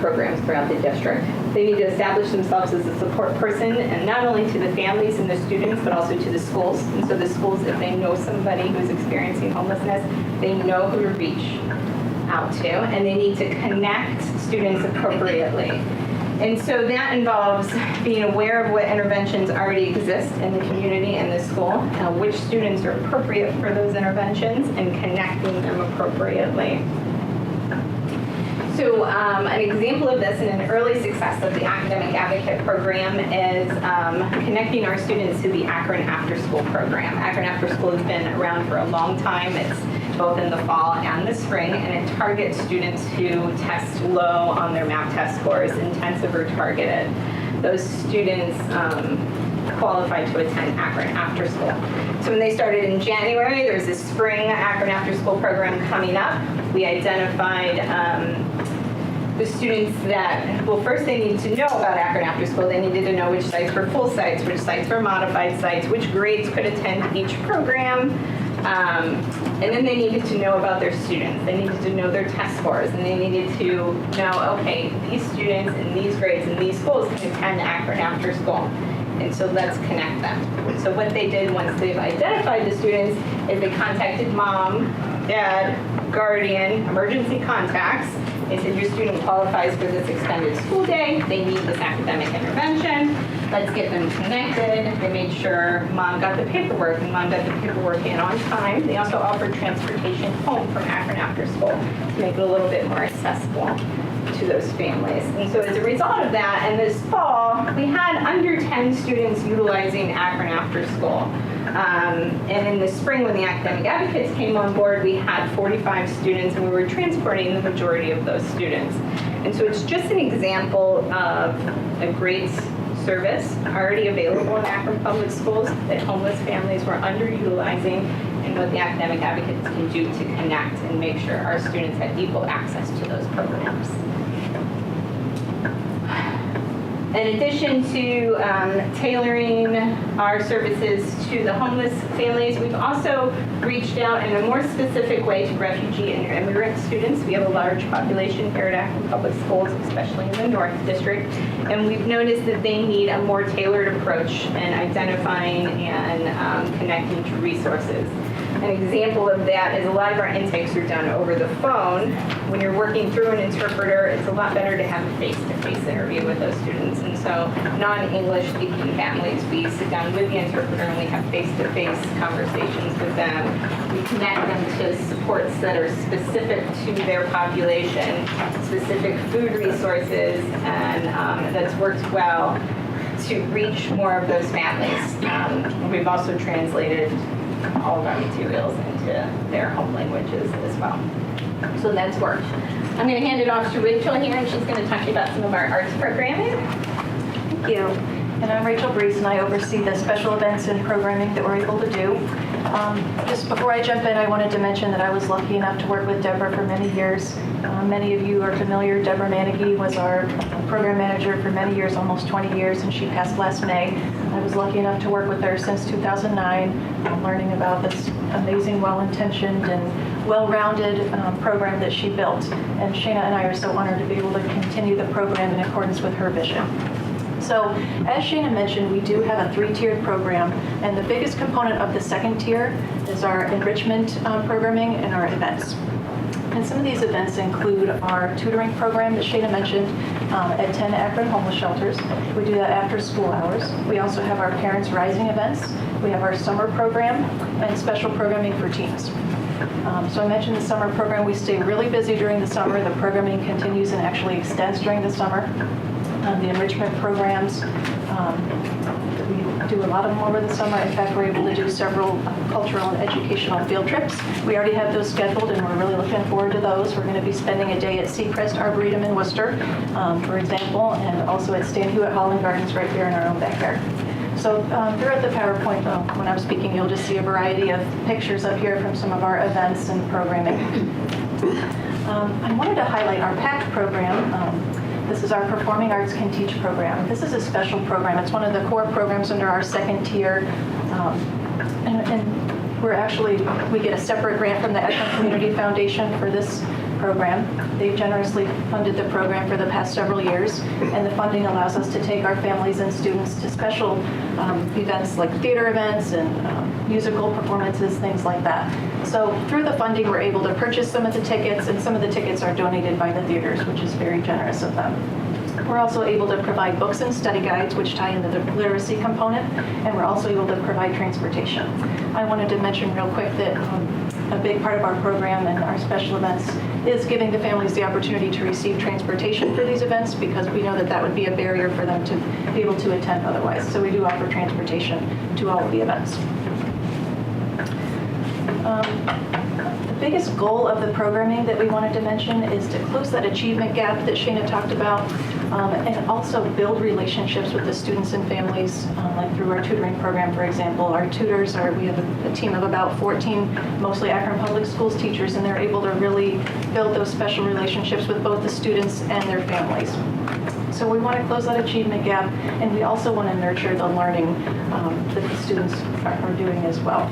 programs throughout the district. They need to establish themselves as a support person, and not only to the families and the students, but also to the schools. And so the schools, if they know somebody who's experiencing homelessness, they know who to reach out to, and they need to connect students appropriately. And so that involves being aware of what interventions already exist in the community and the school, which students are appropriate for those interventions, and connecting them appropriately. So an example of this and an early success of the Academic Advocate Program is connecting our students to the Akron After School program. Akron After School has been around for a long time. It's both in the fall and the spring, and it targets students who test low on their math test scores, intensive or targeted. Those students qualified to attend Akron After School. So when they started in January, there's this spring Akron After School program coming up. We identified the students that, well, first they need to know about Akron After School. They needed to know which sites were full sites, which sites were modified sites, which grades could attend each program. And then they needed to know about their students. They needed to know their test scores, and they needed to know, okay, these students in these grades and these schools can attend Akron After School. And so let's connect them. So what they did once they've identified the students is they contacted mom, dad, guardian, emergency contacts. They said, your student qualifies for this extended school day. They need this academic intervention. Let's get them connected. They made sure mom got the paperwork, and mom got the paperwork in on time. They also offered transportation home from Akron After School to make it a little bit more accessible to those families. And so as a result of that, and this fall, we had under 10 students utilizing Akron After School. And in the spring, when the academic advocates came on board, we had 45 students, and we were transporting the majority of those students. And so it's just an example of a great service already available in Akron Public Schools that homeless families were underutilizing, and what the academic advocates can do to connect and make sure our students have equal access to those programs. In addition to tailoring our services to the homeless families, we've also reached out in a more specific way to refugee and immigrant students. We have a large population here at Akron Public Schools, especially in the North District, and we've noticed that they need a more tailored approach in identifying and connecting to resources. An example of that is a lot of our intakes are done over the phone. When you're working through an interpreter, it's a lot better to have a face-to-face interview with those students. And so non-English speaking families, we sit down with the interpreter and we have face-to-face conversations with them. We connect them to supports that are specific to their population, specific food resources, and that's worked well to reach more of those families. We've also translated all of our materials into their home languages as well. So that's worked. I'm going to hand it off to Rachel here, and she's going to talk to you about some of our arts programming. Thank you. And I'm Rachel Brees, and I oversee the special events and programming that we're able to do. Just before I jump in, I wanted to mention that I was lucky enough to work with Deborah for many years. Many of you are familiar. Deborah Manigee was our program manager for many years, almost 20 years, and she passed last May. I was lucky enough to work with her since 2009, learning about this amazing, well-intentioned, and well-rounded program that she built. And Shana and I are so honored to be able to continue the program in accordance with her vision. So, as Shana mentioned, we do have a 3-tiered program, and the biggest component of the second tier is our enrichment programming and our events. And some of these events include our tutoring program that Shana mentioned at 10 Akron homeless shelters. We do that after school hours. We also have our Parents Rising events. We have our summer program and special programming for teens. So I mentioned the summer program. We stay really busy during the summer. The programming continues and actually extends during the summer. The enrichment programs, we do a lot of them over the summer. In fact, we're able to do several cultural and educational field trips. We already have those scheduled, and we're really looking forward to those. We're going to be spending a day at Seacrest Arboretum in Worcester, for example, and also at Stan Hewitt Hall and Gardens right here in our own backyard. So throughout the PowerPoint, when I'm speaking, you'll just see a variety of pictures up here from some of our events and programming. I wanted to highlight our PACT program. This is our Performing Arts Can Teach program. This is a special program. It's one of the core programs under our second tier. And we get a separate grant from the Akron Community Foundation for this program. They've generously funded the program for the past several years, and the funding allows us to take our families and students to special events like theater events and musical performances, things like that. So through the funding, we're able to purchase some of the tickets, and some of the tickets are donated by the theaters, which is very generous of them. We're also able to provide books and study guides, which tie into the literacy component, and we're also able to provide transportation. I wanted to mention real quick that a big part of our program and our special events is giving the families the opportunity to receive transportation for these events, because we know that that would be a barrier for them to be able to attend otherwise. So we do offer transportation to all of the events. The biggest goal of the programming that we wanted to mention is to close that achievement gap that Shana talked about, and also build relationships with the students and families, like through our tutoring program, for example. Our tutors we have a team of about 14, mostly Akron Public Schools teachers, and they're able to really build those special relationships with both the students and their families. So we want to close that achievement gap, and we also want to nurture the learning that the students are doing as well.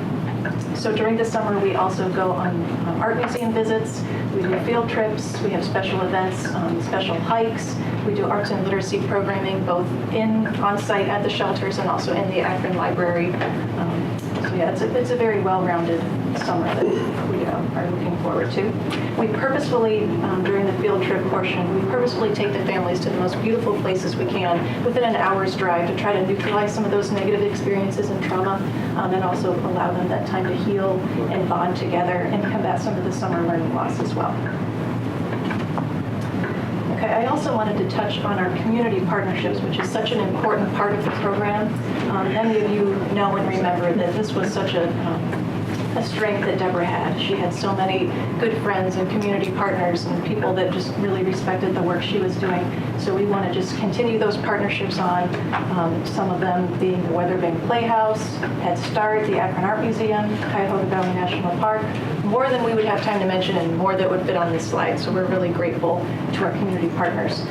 So during the summer, we also go on art museum visits, we do field trips, we have special events, special hikes, we do arts and literacy programming both on-site at the shelters and also in the Akron Library. So yeah, it's a very well-rounded summer that we are looking forward to. We purposefully, during the field trip portion, we purposefully take the families to the most beautiful places we can within an hour's drive to try to neutralize some of those negative experiences and trauma, and also allow them that time to heal and bond together and combat some of the summer learning loss as well. Okay, I also wanted to touch on our community partnerships, which is such an important part of the program. Many of you know and remember that this was such a strength that Deborah had. She had so many good friends and community partners and people that just really respected the work she was doing. So we want to just continue those partnerships on, some of them being the Weatherbank Playhouse, Head Start, the Akron Art Museum, Cuyahoga Valley National Park, more than we would have time to mention and more that would fit on this slide. So we're really grateful to our community partners.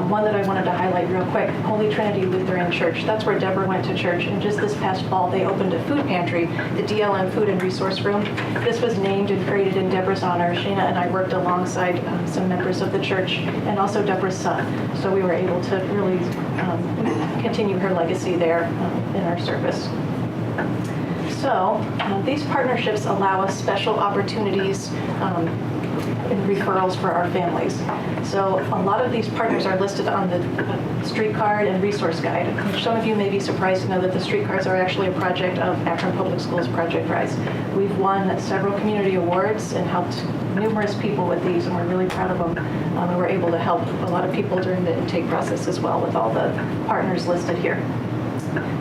One that I wanted to highlight real quick, Holy Trinity Lutheran Church. That's where Deborah went to church, and just this past fall they opened a food pantry, the DLM Food and Resource Room. This was named and created in Deborah's honor. Shana and I worked alongside some members of the church and also Deborah's son. So we were able to really continue her legacy there in our service. So these partnerships allow us special opportunities and referrals for our families. So a lot of these partners are listed on the street card and resource guide. Some of you may be surprised to know that the street cards are actually a project of Akron Public Schools Project Rise. We've won several community awards and helped numerous people with these, and we're really proud of them. And we're able to help a lot of people during the intake process as well with all the partners listed here.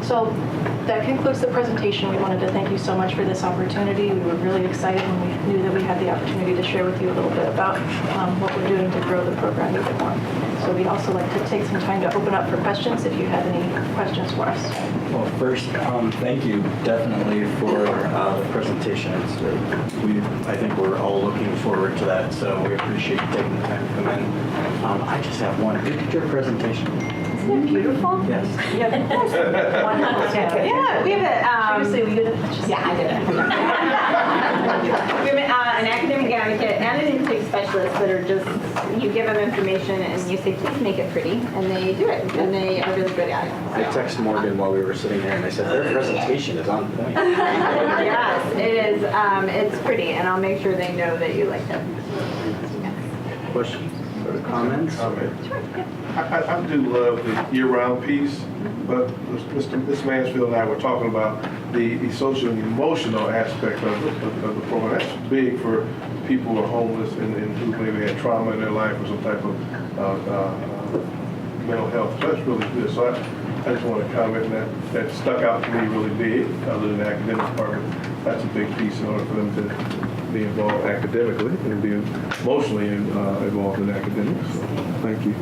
So that concludes the presentation. We wanted to thank you so much for this opportunity. We were really excited when we knew that we had the opportunity to share with you a little bit about what we're doing to grow the program even more. So we'd also like to take some time to open up for questions if you have any questions for us. Well, first, thank you definitely for the presentation. I think we're all looking forward to that, so we appreciate you taking the time to come in. I just have one. Who did your presentation? Isn't it beautiful? Yes. Yeah, we have Seriously, we did it. Yeah, I did it. We have an academic advocate and an intake specialist that are just, you give them information and you say, please make it pretty, and they do it, and they are really good at it. I texted Morgan while we were sitting there, and I said, their presentation is on point. Yes, it is. It's pretty, and I'll make sure they know that you like it. Questions or comments? I do love the year-round piece, but Ms. Mansfield and I were talking about the social and emotional aspect of the program. That's big for people who are homeless and who maybe had trauma in their life or some type of mental health. So that's really good. So I just want to comment that stuck out to me really big, other than the academic part. That's a big piece in order for them to be involved academically and be emotionally involved in academics. So, thank you.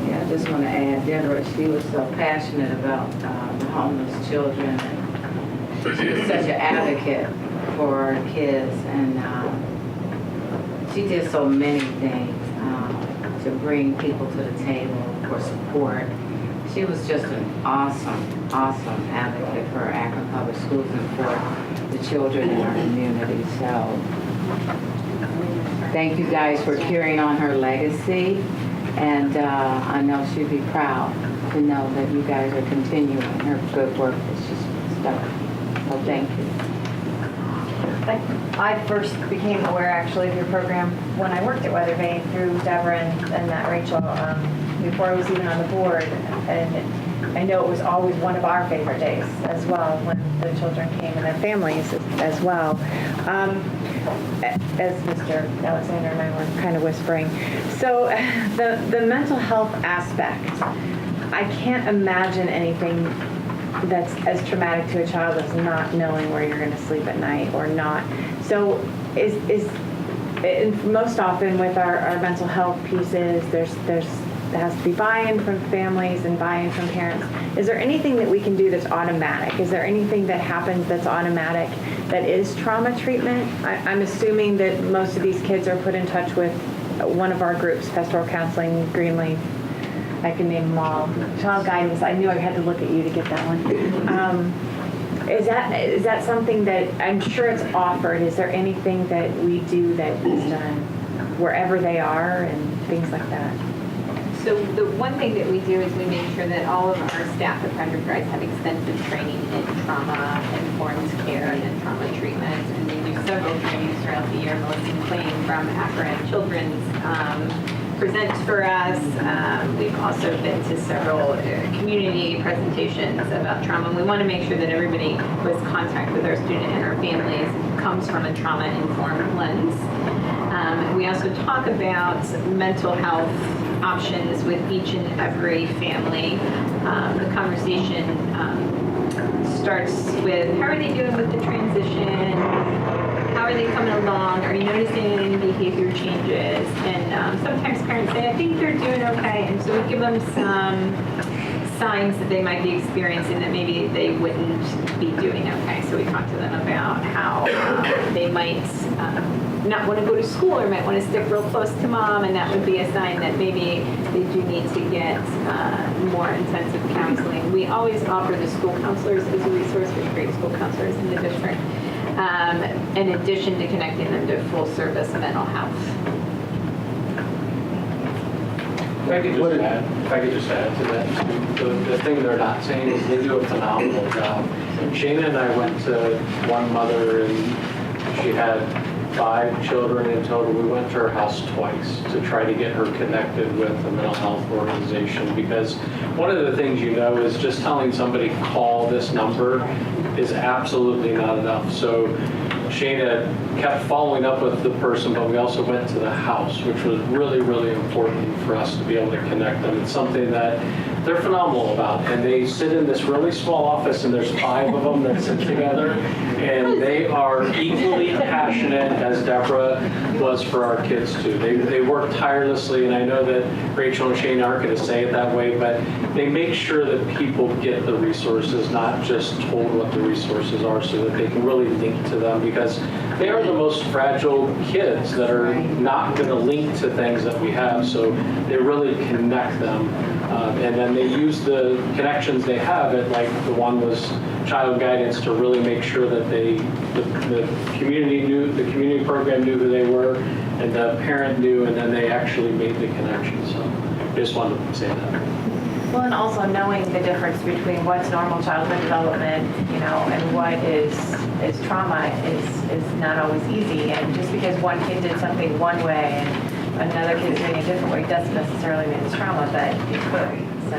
Yeah, I just want to add, Deborah, she was so passionate about the homeless children. She was such an advocate for kids, and she did so many things to bring people to the table for support. She was just an awesome, awesome advocate for Akron Public Schools and for the children in our community. So thank you guys for carrying on her legacy. And I know she'd be proud to know that you guys are continuing her good work that she's done. So thank you. I first became aware actually of your program when I worked at Weatherbank through Deborah and that Rachel before I was even on the board. And I know it was always one of our favorite days as well when the children came and their families as well. As Mr. Alexander and I were kind of whispering. So the mental health aspect, I can't imagine anything that's as traumatic to a child as not knowing where you're going to sleep at night or not. So and most often with our mental health pieces, there has to be buy-in from families and buy-in from parents. Is there anything that we can do that's automatic? Is there anything that happens that's automatic that is trauma treatment? I'm assuming that most of these kids are put in touch with one of our groups, pastoral counseling, Greenleaf. I can name them all. Child guidance. I knew I had to look at you to get that one. Is that something that I'm sure it's offered? Is there anything that we do that is done wherever they are and things like that? So the one thing that we do is we make sure that all of our staff at Frederick Rice have extensive training in trauma-informed care and trauma treatment. And we do several trainings throughout the year. Melissa McLean from Akron Children's presents for us. We've also been to several community presentations about trauma. And we want to make sure that everybody who has contact with our student and our families comes from a trauma-informed lens. We also talk about mental health options with each and every family. The conversation starts with, how are they doing with the transition? How are they coming along? Are you noticing any behavior changes? And sometimes parents say, I think they're doing okay. And so we give them some signs that they might be experiencing that maybe they wouldn't be doing okay. So we talk to them about how they might not want to go to school or might want to stick real close to mom, and that would be a sign that maybe they do need to get more intensive counseling. We always offer the school counselors as a resource. We have great school counselors in the district, in addition to connecting them to full service mental health. If I could just add to that, the thing they're not saying is they do a phenomenal job. Shana and I went to one mother, and she had 5 children in total. We went to her house twice to try to get her connected with a mental health organization, because one of the things is just telling somebody call this number is absolutely not enough. So Shana kept following up with the person, but we also went to the house, which was really, really important for us to be able to connect them. It's something that they're phenomenal about. And they sit in this really small office, and there's 5 of them that sit together, and they are equally passionate as Deborah was for our kids too. They work tirelessly, and I know that Rachel and Shane aren't going to say it that way, but they make sure that people get the resources, not just told what the resources are, so that they can really link to them, because they are the most fragile kids that are not going to link to things that we have, so they really connect them. And then they use the connections they have at, like the one was child guidance, to really make sure that the community program knew who they were, and the parent knew, and then they actually made the connection. So I just wanted to say that. Well, and also knowing the difference between what's normal childhood development, and what is trauma is not always easy. And just because one kid did something one way and another kid is doing it a different way doesn't necessarily mean it's trauma, but it could. So,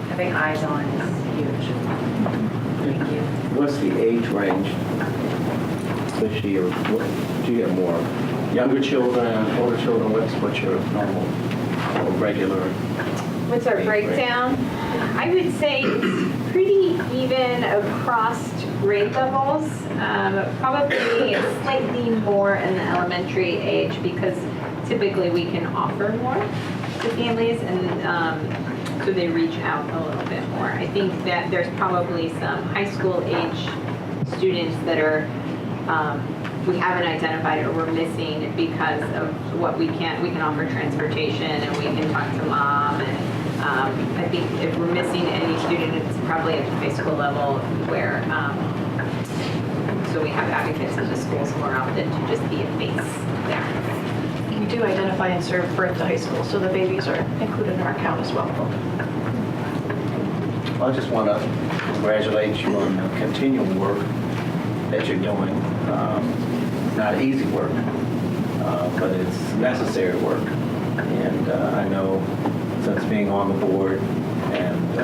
having eyes on is huge. Thank you. What's the age range? Especially do you have more younger children, older children? What's your normal or regular? What's our breakdown? I would say it's pretty even across grade levels. Probably slightly more in the elementary age, because typically we can offer more to families, and so they reach out a little bit more. I think that there's probably some high school age students that are we haven't identified or we're missing because of what we can offer transportation, and we can talk to mom, and I think if we're missing any student, it's probably at the high school level, where so we have advocates in the schools more often to just be a face there. We do identify and serve birth to high school, so the babies are included in our count as well. I just want to congratulate you on the continual work that you're doing. Not easy work, but it's necessary work. And I know since being on the board, and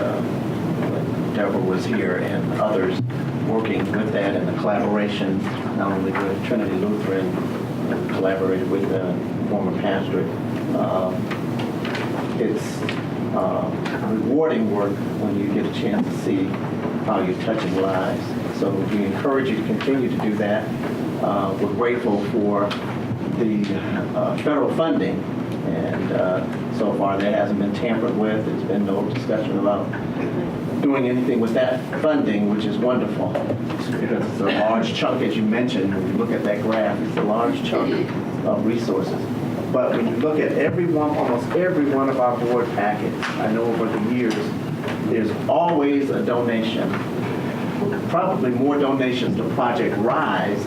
when Deborah was here, and others working with that, and the collaboration, not only with Trinity Lutheran, collaborated with the former pastorate. It's rewarding work when you get a chance to see how you're touching lives. So we encourage you to continue to do that. we're grateful for the federal funding, and so far that hasn't been tampered with. There's been no discussion about doing anything with that funding, which is wonderful, because it's a large chunk, as you mentioned. When you look at that graph, it's a large chunk of resources. But when you look at almost every one of our board packets, I know over the years, there's always a donation, probably more donations to Project Rise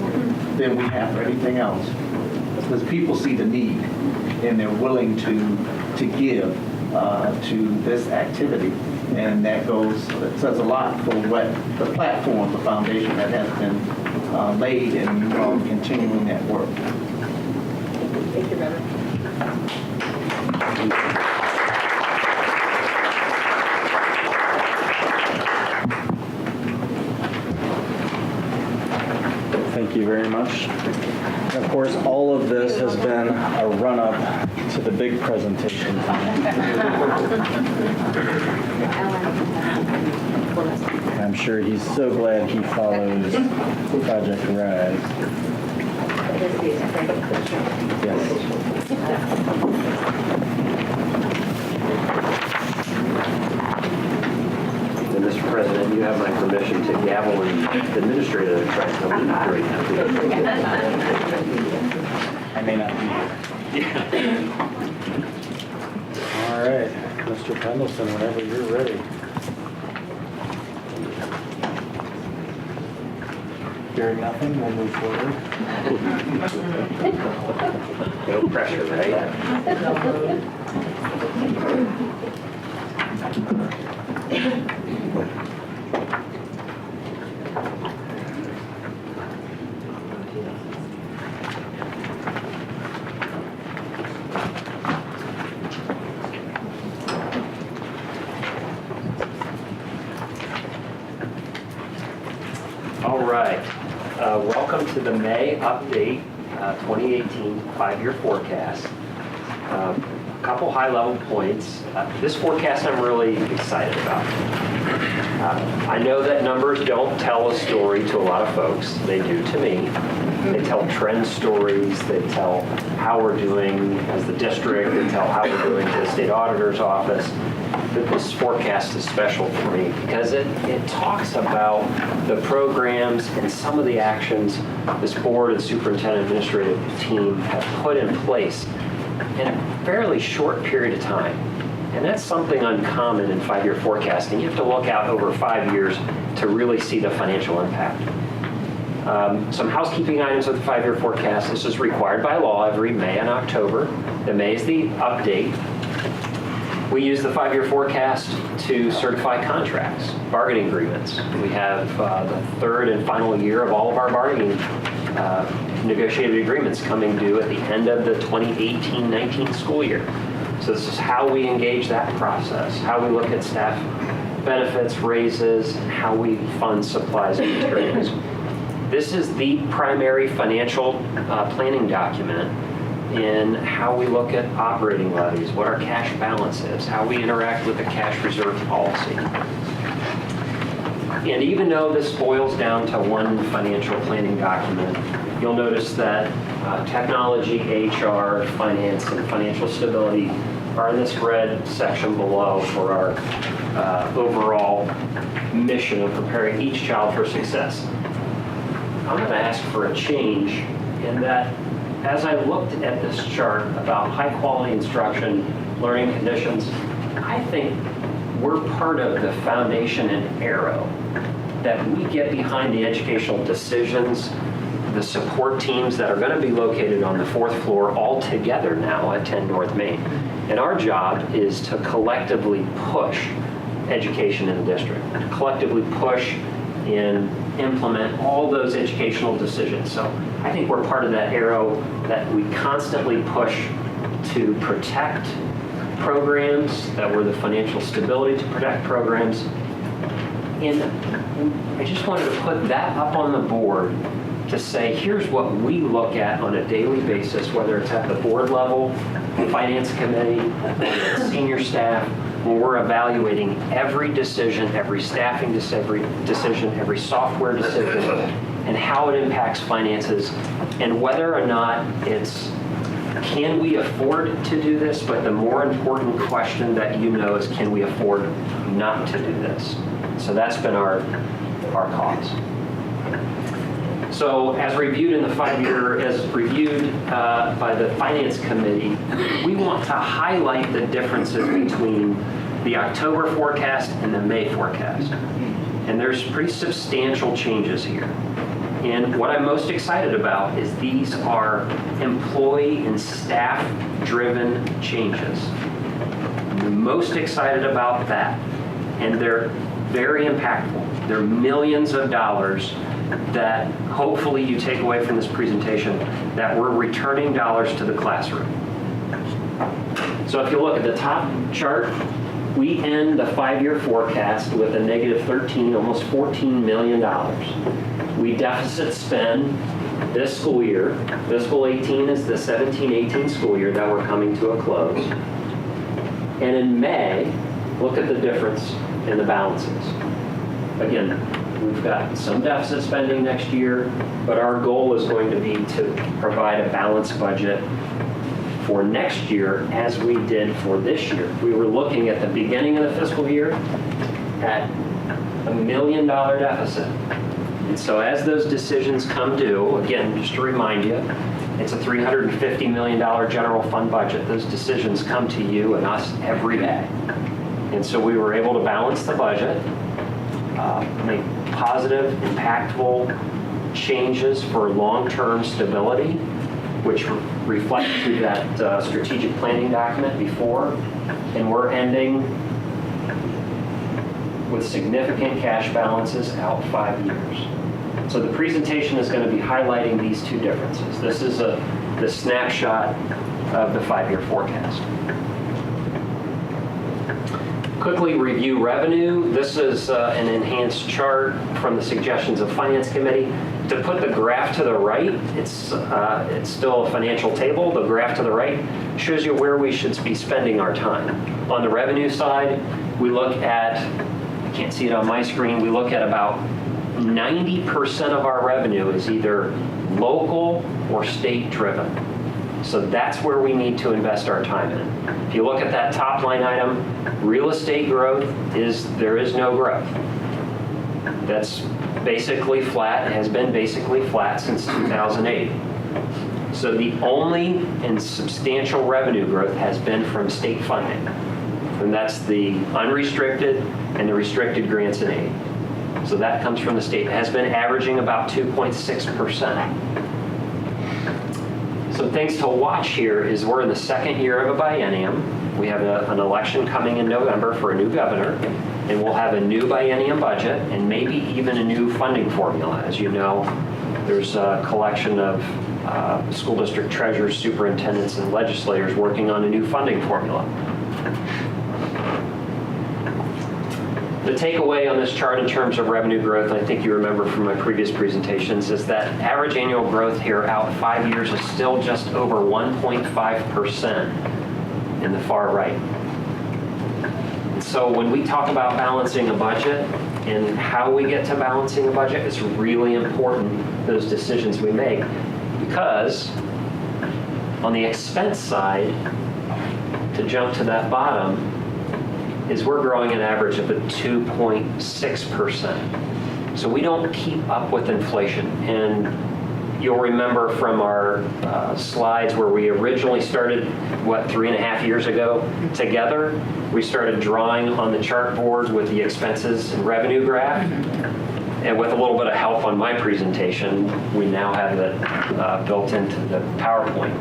than we have for anything else. Because people see the need and they're willing to give to this activity. And that says a lot for what the platform, the foundation that has been laid, and you all continuing that work. Thank you, Reverend. Thank you very much. And of course, all of this has been a run-up to the big presentation. I'm sure he's so glad he follows Project Rise. And Mr. President, you have my permission to gavel and the administrator to try to come in right now. I may not be here. All right, Mr. Pendleton, whenever you're ready. Hearing nothing, we'll move forward. No pressure, right? All right. Welcome to the May update 2018 5-year forecast. A couple high-level points. This forecast I'm really excited about. I know that numbers don't tell a story to a lot of folks. They do to me. They tell trend stories. They tell how we're doing as the district. They tell how we're doing to the state auditor's office. But this forecast is special for me because it talks about the programs and some of the actions this board and superintendent administrative team have put in place in a fairly short period of time. And that's something uncommon in 5-year forecasting. You have to look out over 5 years to really see the financial impact. Some housekeeping items with the 5-year forecast. This is required by law every May and October. The May is the update. We use the 5-year forecast to certify contracts, bargaining agreements. We have the third and final year of all of our bargaining negotiated agreements coming due at the end of the 2018-19 school year. So this is how we engage that process, how we look at staff benefits, raises, and how we fund supplies and materials. This is the primary financial planning document in how we look at operating levies, what our cash balance is, how we interact with the cash reserve policy. And even though this boils down to one financial planning document, you'll notice that technology, HR, finance, and financial stability are in this red section below for our overall mission of preparing each child for success. I'm going to ask for a change in that as I looked at this chart about high quality instruction, learning conditions, I think we're part of the foundation and arrow that we get behind the educational decisions, the support teams that are going to be located on the 4th floor all together now at 10 North Main. And our job is to collectively push education in the district, to collectively push and implement all those educational decisions. So I think we're part of that arrow that we constantly push to protect programs, that we're the financial stability to protect programs. And I just wanted to put that up on the board to say, here's what we look at on a daily basis, whether it's at the board level, the finance committee, the senior staff, when we're evaluating every decision, every staffing decision, every software decision, and how it impacts finances, and whether or not it's, can we afford to do this? But the more important question that you know is, can we afford not to do this? So that's been our cause. So as reviewed in the 5-year, as reviewed by the Finance Committee, we want to highlight the differences between the October forecast and the May forecast. And there's pretty substantial changes here. And what I'm most excited about is these are employee and staff-driven changes. I'm most excited about that. And they're very impactful. They're millions of dollars that hopefully you take away from this presentation, that we're returning dollars to the classroom. So if you look at the top chart, we end the 5-year forecast with a negative 13, almost $14 million. We deficit spend this school year. Fiscal 18 is the 17-18 school year that we're coming to a close. And in May, look at the difference in the balances. Again, we've got some deficit spending next year, but our goal is going to be to provide a balanced budget for next year as we did for this year. We were looking at the beginning of the fiscal year at $1 million deficit. And so as those decisions come due, again, just to remind you, it's a $350 million general fund budget. Those decisions come to you and us every day. And so we were able to balance the budget, make positive, impactful changes for long-term stability, which reflect through that strategic planning document before. And we're ending with significant cash balances out 5 years. So the presentation is going to be highlighting these two differences. This is the snapshot of the 5-year forecast. Quickly review revenue. This is an enhanced chart from the suggestions of Finance Committee. To put the graph to the right, it's still a financial table. The graph to the right shows you where we should be spending our time. On the revenue side, we look at, I can't see it on my screen, we look at about 90% of our revenue is either local or state driven. So that's where we need to invest our time in. If you look at that top line item, real estate growth there is no growth. That's basically flat, has been basically flat since 2008. So the only and substantial revenue growth has been from state funding. And that's the unrestricted and the restricted grants and aid. So that comes from the state. It has been averaging about 2.6%. Some things to watch here is we're in the second year of a biennium. We have an election coming in November for a new governor, and we'll have a new biennium budget and maybe even a new funding formula. As you know, there's a collection of school district treasurers, superintendents, and legislators working on a new funding formula. The takeaway on this chart in terms of revenue growth, I think you remember from my previous presentations, is that average annual growth here out 5 years is still just over 1.5% in the far right. And so when we talk about balancing a budget and how we get to balancing a budget, it's really important, those decisions we make, because on the expense side, to jump to that bottom, is we're growing an average of a 2.6%. So we don't keep up with inflation. And you'll remember from our slides where we originally started, 3.5 years ago together, we started drawing on the chart boards with the expenses and revenue graph. And with a little bit of help on my presentation, we now have that built into the PowerPoint.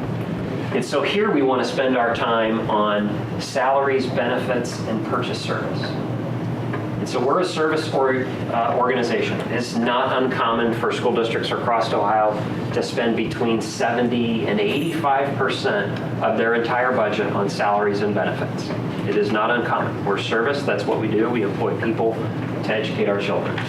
And so here we want to spend our time on salaries, benefits, and purchase service. And so we're a service organization. It's not uncommon for school districts across Ohio to spend between 70 and 85% of their entire budget on salaries and benefits. It is not uncommon. We're service, that's what we do. We employ people to educate our children.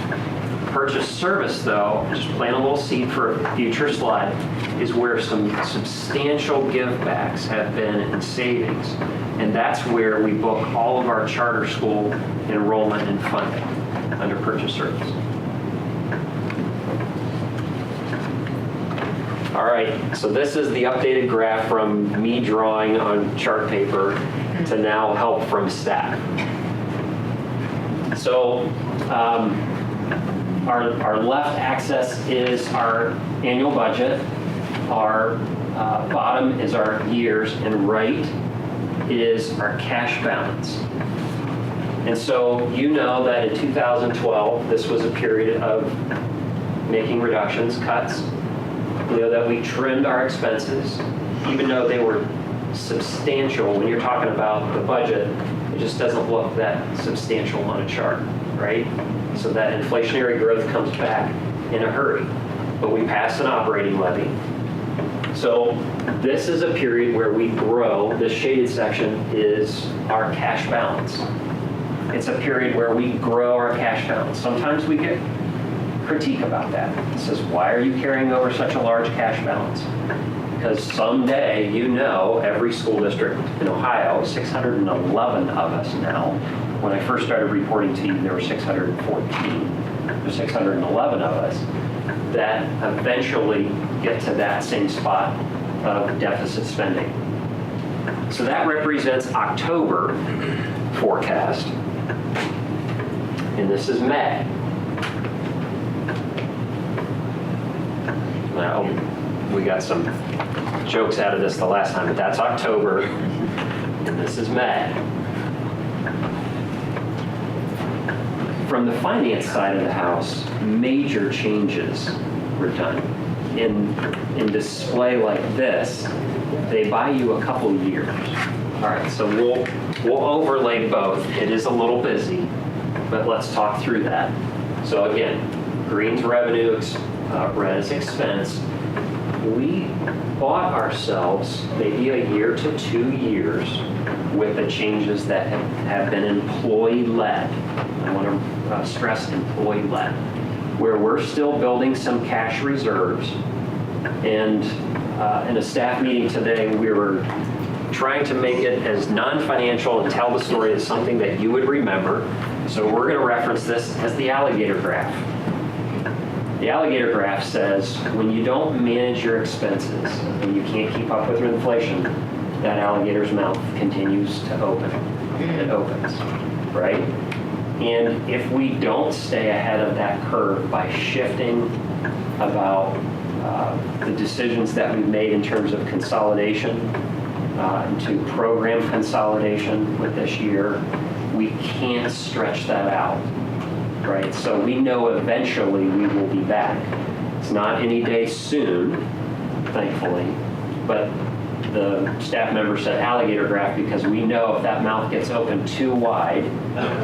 Purchase service, though, just plant a little seed for a future slide, is where some substantial givebacks have been in savings. And that's where we book all of our charter school enrollment and funding under purchase service. All right, so this is the updated graph from me drawing on chart paper to now help from staff. So our left axis is our annual budget, our bottom is our years, and right is our cash balance. And so you know that in 2012, this was a period of making reductions, cuts. You know that we trimmed our expenses, even though they were substantial. When you're talking about the budget, it just doesn't look that substantial on a chart, right? So that inflationary growth comes back in a hurry. But we passed an operating levy. So this is a period where we grow. This shaded section is our cash balance. It's a period where we grow our cash balance. Sometimes we get critique about that. It says, why are you carrying over such a large cash balance? Because someday, you know, every school district in Ohio, 611 of us now. When I first started reporting to you, there were 614. There's 611 of us that eventually get to that same spot of deficit spending. So that represents October forecast, and this is May. Now, we got some jokes out of this the last time, but that's October, and this is May. From the finance side of the house, major changes were done. In display like this, they buy you a couple years. All right, so we'll overlay both. It is a little busy, but let's talk through that. So again, green's revenue, red is expense. We bought ourselves maybe a year to 2 years with the changes that have been employee-led. I want to stress employee-led, where we're still building some cash reserves. And in a staff meeting today, we were trying to make it as non-financial and tell the story as something that you would remember. So we're going to reference this as the alligator graph. The alligator graph says when you don't manage your expenses and you can't keep up with inflation, that alligator's mouth continues to open. It opens, right? And if we don't stay ahead of that curve by shifting about the decisions that we've made in terms of consolidation into program consolidation with this year, we can't stretch that out. Right, so we know eventually we will be back. It's not any day soon, thankfully, but the staff member said alligator graph because we know if that mouth gets open too wide,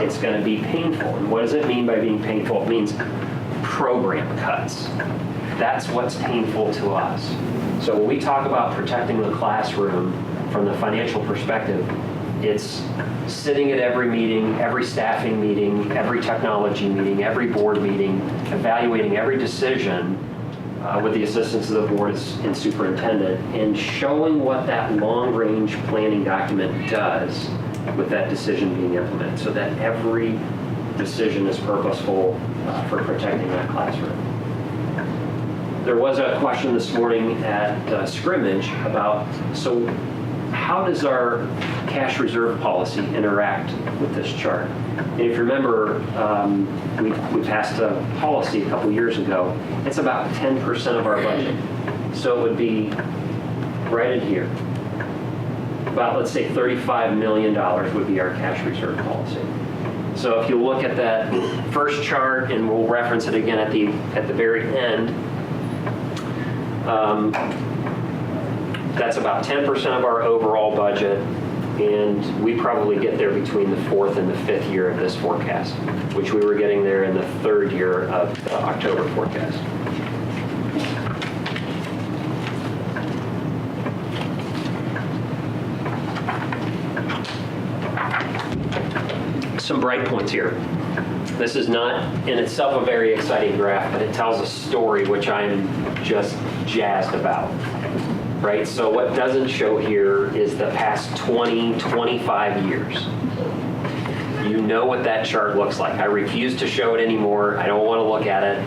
it's going to be painful. And what does it mean by being painful? It means program cuts. That's what's painful to us. So when we talk about protecting the classroom from the financial perspective, it's sitting at every meeting, every staffing meeting, every technology meeting, every board meeting, evaluating every decision with the assistance of the board and superintendent, and showing what that long-range planning document does with that decision being implemented, so that every decision is purposeful for protecting that classroom. There was a question this morning at scrimmage about, so how does our cash reserve policy interact with this chart? And if you remember, we passed a policy a couple years ago. It's about 10% of our budget. So it would be right in here. About, let's say, $35 million would be our cash reserve policy. So if you look at that first chart, and we'll reference it again at the very end, that's about 10% of our overall budget, and we probably get there between the 4th and the 5th year of this forecast, which we were getting there in the 3rd year of the October forecast. Some bright points here. This is not in itself a very exciting graph, but it tells a story which I'm just jazzed about. Right? So what doesn't show here is the past 20, 25 years. You know what that chart looks like. I refuse to show it anymore. I don't want to look at it.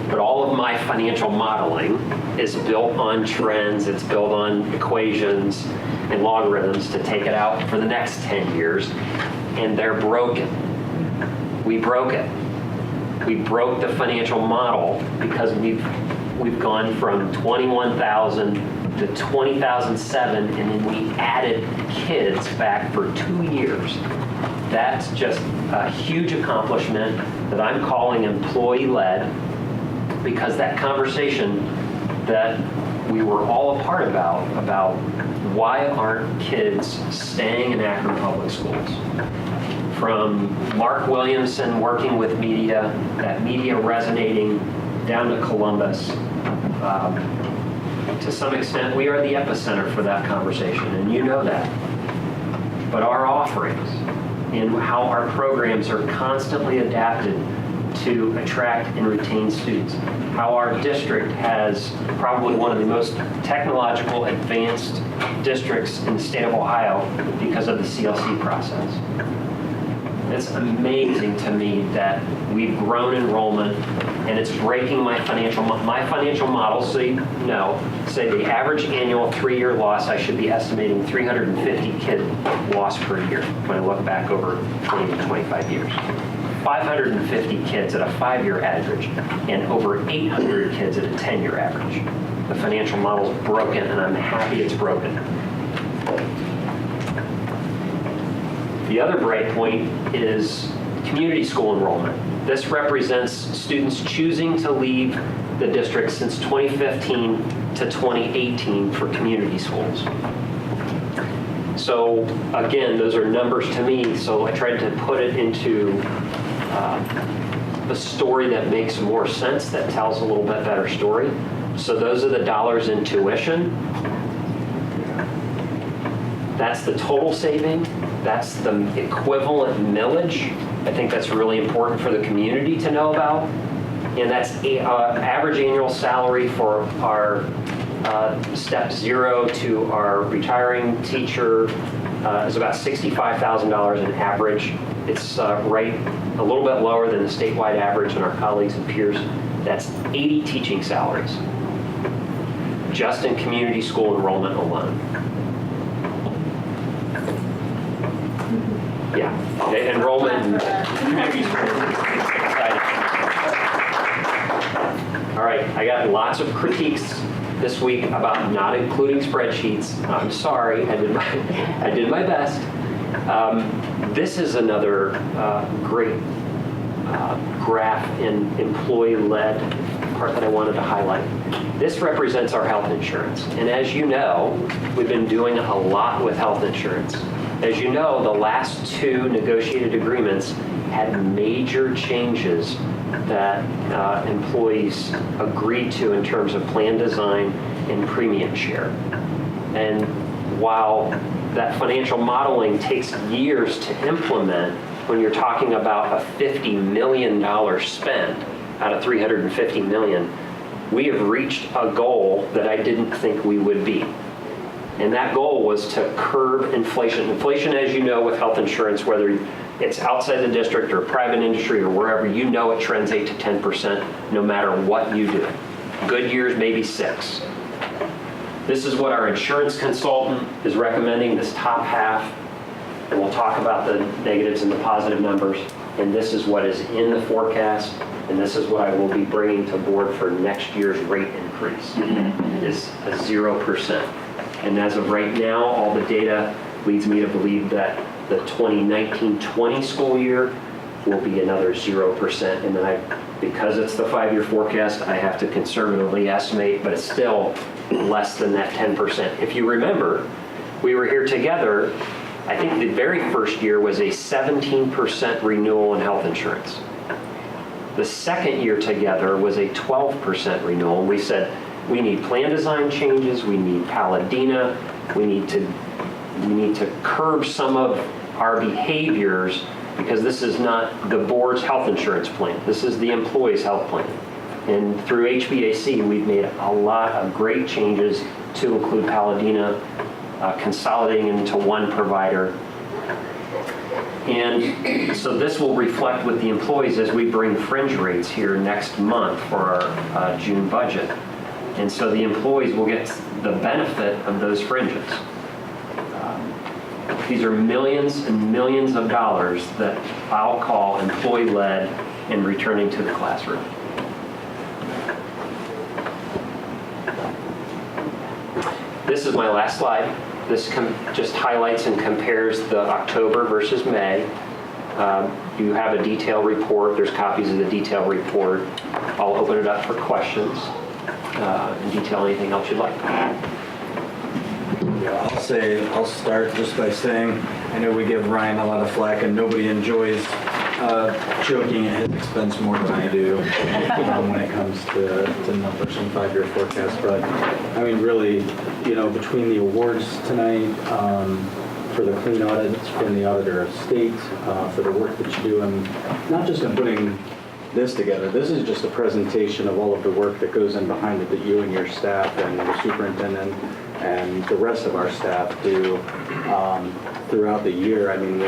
But all of my financial modeling is built on trends, it's built on equations and logarithms to take it out for the next 10 years, and they're broken. We broke it. We broke the financial model because we've gone from 21,000 to 20,007, and then we added kids back for 2 years. That's just a huge accomplishment that I'm calling employee-led, because that conversation that we were all a part about why aren't kids staying in Akron Public Schools? From Mark Williamson working with media, that media resonating down to Columbus. To some extent, we are the epicenter for that conversation, and you know that. But our offerings and how our programs are constantly adapted to attract and retain students, how our district has probably one of the most technological advanced districts in the state of Ohio because of the CLC process. It's amazing to me that we've grown enrollment, and it's breaking my financial model. So you know, say the average annual 3-year loss, I should be estimating 350 kid loss per year when I look back over 20 to 25 years. 550 kids at a 5-year average, and over 800 kids at a 10-year average. The financial model's broken, and I'm happy it's broken. The other bright point is community school enrollment. This represents students choosing to leave the district since 2015 to 2018 for community schools. So again, those are numbers to me, so I tried to put it into a story that makes more sense, that tells a little bit better story. So those are the dollars in tuition. That's the total saving. That's the equivalent millage. I think that's really important for the community to know about. And that's average annual salary for our step 0 to our retiring teacher is about $65,000 in average. It's right a little bit lower than the statewide average, and our colleagues and peers. That's 80 teaching salaries, just in community school enrollment alone. Yeah, enrollment in community schools. All right, I got lots of critiques this week about not including spreadsheets. I'm sorry, I did my best. This is another great graph in employee-led part that I wanted to highlight. This represents our health insurance. And as you know, we've been doing a lot with health insurance. As you know, the last 2 negotiated agreements had major changes that employees agreed to in terms of plan design and premium share. And while that financial modeling takes years to implement, when you're talking about a $50 million spend out of $350 million, we have reached a goal that I didn't think we would be. And that goal was to curb inflation. Inflation, as you know, with health insurance, whether it's outside the district or private industry or wherever, you know it trends 8 to 10% no matter what you do. Good years, maybe 6. This is what our insurance consultant is recommending, this top half, and we'll talk about the negatives and the positive numbers. And this is what is in the forecast, and this is what I will be bringing to board for next year's rate increase, is a 0%. And as of right now, all the data leads me to believe that the 2019-20 school year will be another 0%. And then because it's the 5-year forecast, I have to conservatively estimate, but it's still less than that 10%. If you remember, we were here together, I think the very first year was a 17% renewal in health insurance. The second year together was a 12% renewal. And we said, we need plan design changes, we need Paladina, we need to curb some of our behaviors, because this is not the board's health insurance plan. This is the employee's health plan. And through HVAC, we've made a lot of great changes to include Paladina, consolidating into one provider. And so this will reflect with the employees as we bring fringe rates here next month for our June budget. And so the employees will get the benefit of those fringes. These are millions and millions of dollars that I'll call employee-led and returning to the classroom. This is my last slide. This just highlights and compares the October versus May. You have a detailed report. There's copies of the detailed report. I'll open it up for questions and detail anything else you'd like. Yeah, I'll start just by saying, I know we give Ryan a lot of flack and nobody enjoys joking at his expense more than I do when it comes to numbers and 5-year forecast. But I mean, really, between the awards tonight, for the clean audits from the Auditor of State, for the work that you do, and not just in putting this together, this is just a presentation of all of the work that goes in behind it that you and your staff and the superintendent and the rest of our staff do throughout the year. I mean,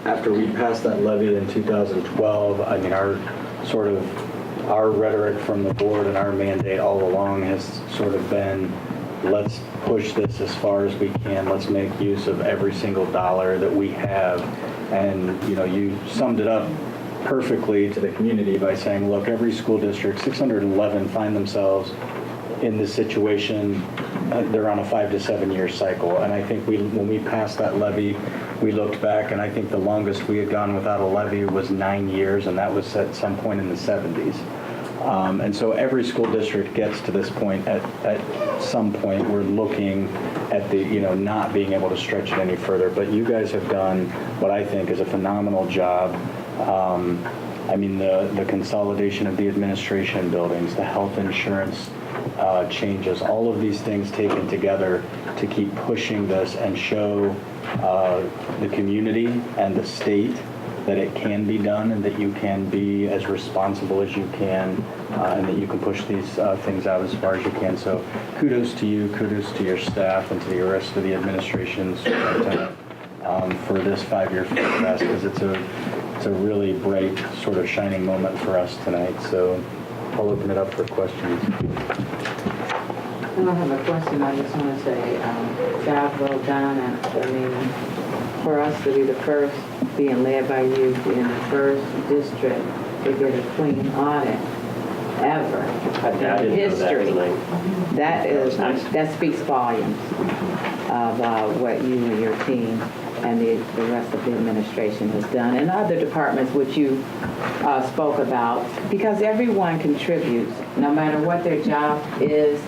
after we passed that levy in 2012, I mean, our rhetoric from the board and our mandate all along has sort of been, let's push this as far as we can. Let's make use of every single dollar that we have. And, you summed it up perfectly to the community by saying, look, every school district, 611 find themselves in this situation. They're on a 5 to 7 year cycle. And I think when we passed that levy, we looked back, and I think the longest we had gone without a levy was 9 years, and that was at some point in the 70s. And so every school district gets to this point at some point. We're looking at the, not being able to stretch it any further. But you guys have done what I think is a phenomenal job. I mean, the consolidation of the administration buildings, the health insurance changes, all of these things taken together to keep pushing this and show the community and the state that it can be done and that you can be as responsible as you can and that you can push these things out as far as you can. So kudos to you, kudos to your staff and to the rest of the administration for this 5-year forecast, because it's a really bright sort of shining moment for us tonight. So I'll open it up for questions. I don't have a question. I just want to say job well done. And I mean, for us to be the first, being led by you, being the first district to get a clean audit ever in history, that speaks volumes of what you and your team and the rest of the administration has done, and other departments which you spoke about, because everyone contributes, no matter what their job is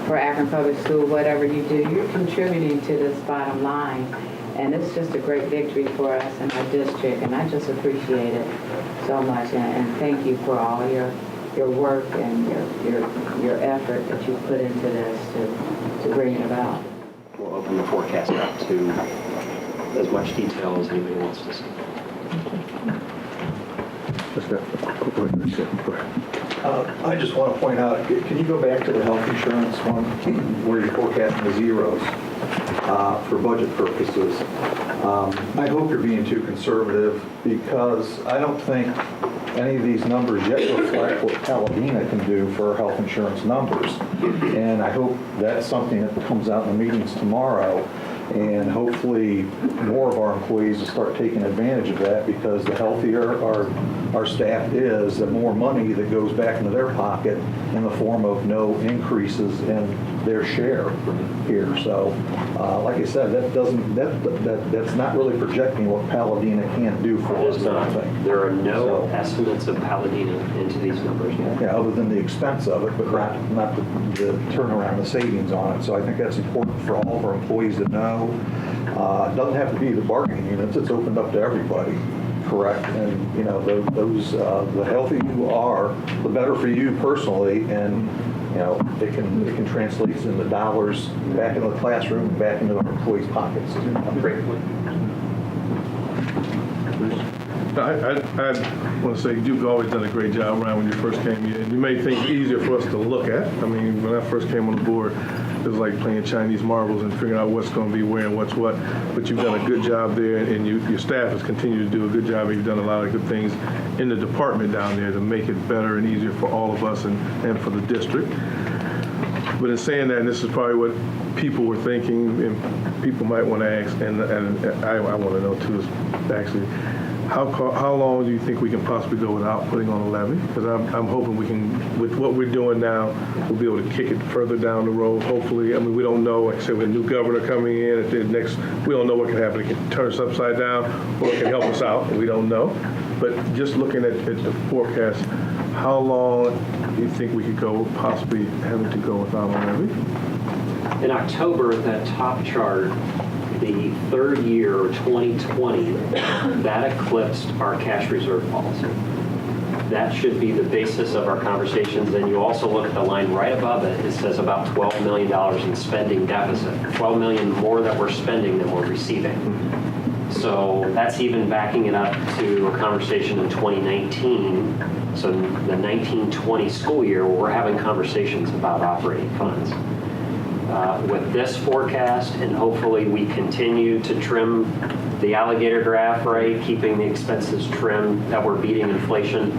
for Akron Public School, whatever you do, you're contributing to this bottom line. And it's just a great victory for us in our district, and I just appreciate it so much. And thank you for all your work and your effort that you put into this to bring it about. We'll open the forecast up to as much detail as anybody wants to see. I just want to point out, can you go back to the health insurance one where you're forecasting the zeros for budget purposes? I hope you're being too conservative, because I don't think any of these numbers yet reflect what Paladina can do for our health insurance numbers. And I hope that's something that comes out in the meetings tomorrow. And hopefully more of our employees will start taking advantage of that, because the healthier our staff is, the more money that goes back into their pocket in the form of no increases in their share here. So like I said, that's not really projecting what Paladina can do for us. There are no estimates of Paladina into these numbers yet. Yeah, other than the expense of it, but not the turnaround, the savings on it. So I think that's important for all of our employees to know. It doesn't have to be the bargaining units. It's opened up to everybody, correct? And the healthier you are, the better for you personally, and it can translate into dollars back into the classroom, back into our employees' pockets. Great. I want to say you've always done a great job, Ryan, when you first came in. You made things easier for us to look at. I mean, when I first came on the board, was like playing Chinese marbles and figuring out what's going to be where and what's what. But you've done a good job there, and your staff has continued to do a good job. You've done a lot of good things in the department down there to make it better and easier for all of us and for the district. But in saying that, and this is probably what people were thinking, and people might want to ask, and I want to know too, is actually, how long do you think we can possibly go without putting on a levy? Because I'm hoping we can, with what we're doing now, we'll be able to kick it further down the road, hopefully. I mean, we don't know, like I said, with a new governor coming in, at the next, we don't know what can happen. It can turn us upside down, or it can help us out, we don't know. But just looking at the forecast, how long do you think we could go, possibly having to go without a levy? In October, that top chart, the third year, 2020, that eclipsed our cash reserve policy. That should be the basis of our conversations. And you also look at the line right above it. It says about $12 million in spending deficit. $12 million more that we're spending than we're receiving. So that's even backing it up to a conversation in 2019. So the 19-20 school year, where we're having conversations about operating funds. With this forecast, and hopefully we continue to trim the alligator graph, right, keeping the expenses trimmed, that we're beating inflation,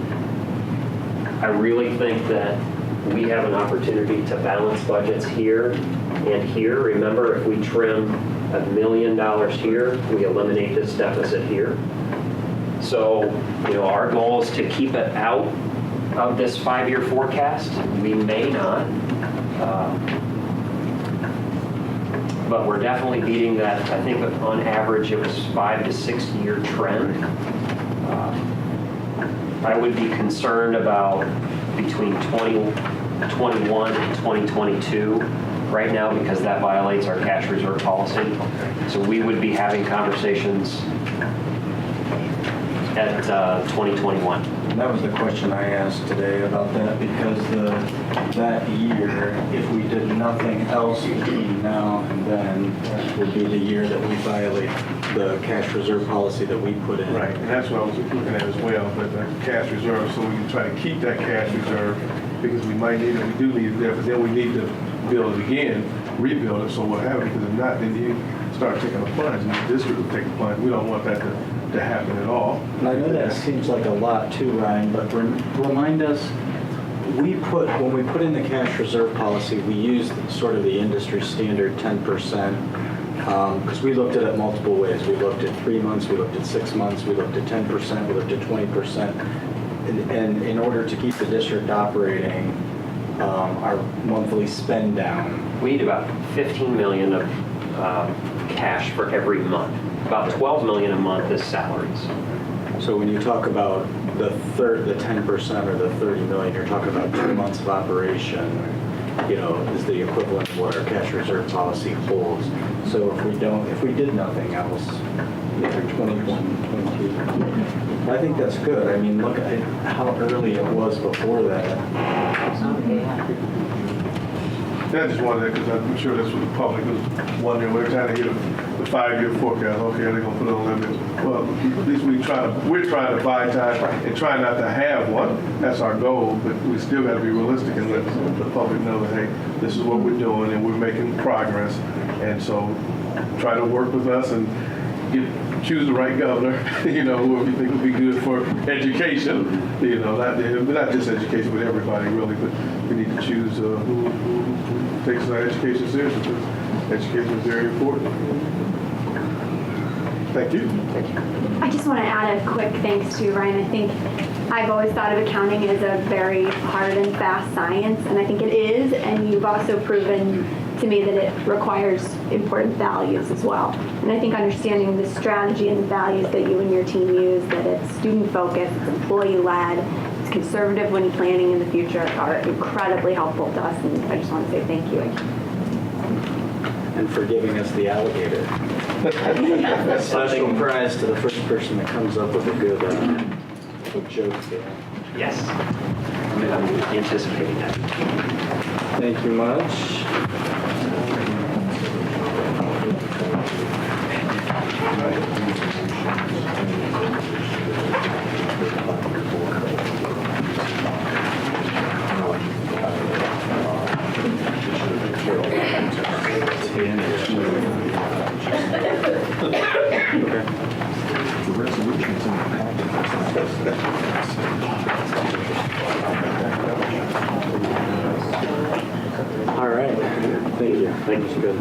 I really think that we have an opportunity to balance budgets here and here. Remember, if we trim $1 million here, we eliminate this deficit here. So, our goal is to keep it out of this 5-year forecast. We may not. But we're definitely beating that. I think on average it was 5 to 6 year trend. I would be concerned about between 2021 and 2022 right now, because that violates our cash reserve policy. So we would be having conversations at 2021. And that was the question I asked today about that, because that year, if we did nothing else between now and then, would be the year that we violate the cash reserve policy that we put in. Right, and that's what I was looking at as well, but the cash reserve, so we can try to keep that cash reserve, because we might need it, we do need it there, but then we need to build it again, rebuild it, so what happens, because if not, then you start taking a plunge, and the district will take a plunge. We don't want that to happen at all. And I know that seems like a lot too, Ryan, but remind us, when we put in the cash reserve policy, we used sort of the industry standard 10%, because we looked at it multiple ways. We looked at 3 months, we looked at 6 months, we looked at 10%, we looked at 20%. And in order to keep the district operating, our monthly spend down. We need about $15 million of cash for every month. About $12 million a month is salaries. So when you talk about the 10% or the $30 million, you're talking about 2 months of operation, is the equivalent of what our cash reserve policy holds. So if we did nothing else, either 21, 22, I think that's good. I mean, look at how early it was before that. I just wanted that, because I'm sure that's what the public was wondering. We're trying to hear the 5-year forecast. Okay, are they going to put it on limits? Well, at least we're trying to buy time and try not to have one. That's our goal, but we still got to be realistic and let the public know that, hey, this is what we're doing and we're making progress. And so try to work with us and choose the right governor, who you think would be good for education, not just education, but everybody really, but we need to choose who takes our education seriously, because education is very important. Thank you. I just want to add a quick thanks to Ryan. I think I've always thought of accounting as a very hard and fast science, and I think it is, and you've also proven to me that it requires important values as well. And I think understanding the strategy and the values that you and your team use, that it's student-focused, it's employee-led, it's conservative when planning in the future, are incredibly helpful to us, and I just want to say thank you. And for giving us the alligator. Special prize to the first person that comes up with a good joke there. Yes. I'm anticipating that. Thank you much. All right. Thank you. Thank you, good.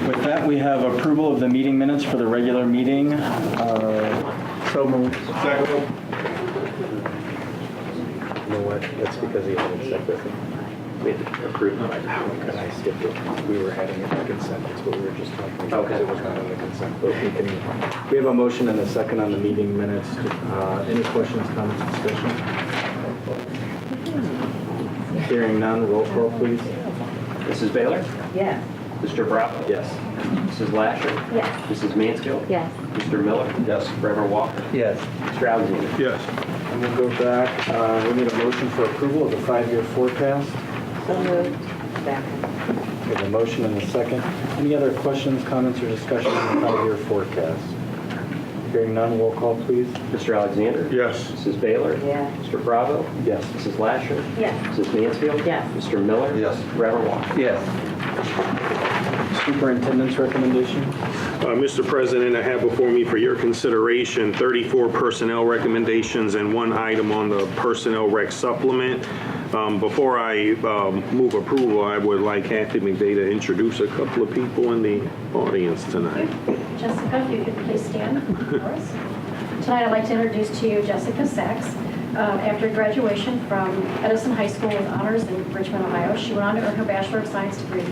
With that, we have approval of the meeting minutes for the regular meeting. So moved. Second. You know what? That's because he hadn't said this. We had to approve them. And I skipped it. We were adding it to consent. That's what we were just talking about. Okay. It was not on the consent. But we have a motion and a second on the meeting minutes. Any questions, comments, discussion? Hearing none, roll call, please. Mrs. Baylor? Yes. Mr. Bravo? Yes. Mrs. Lasher? Yes. Mrs. Mansfield? Yes. Mr. Miller? Yes. Reverend Walker? Yes. Mr. Alexander? Yes. And we'll go back. We need a motion for approval of the 5-year forecast. So moved. Second. We have a motion and a second. Any other questions, comments, or discussion on the 5-year forecast? Hearing none, roll call, please. Mr. Alexander? Yes. Mrs. Baylor? Yes. Mr. Bravo? Yes. Mrs. Lasher? Yes. Mrs. Mansfield? Yes. Mr. Miller? Yes. Reverend Walker? Yes. Superintendent's recommendation. Mr. President, I have before me for your consideration 34 personnel recommendations and one item on the personnel rec supplement. Before I move approval, I would like Kathy McVeigh to introduce a couple of people in the audience tonight. Jessica, if you could please stand for us. Tonight, I'd like to introduce to you Jessica Sachs. After graduation from Edison High School with honors in Richmond, Ohio, she went on to earn her Bachelor of Science degree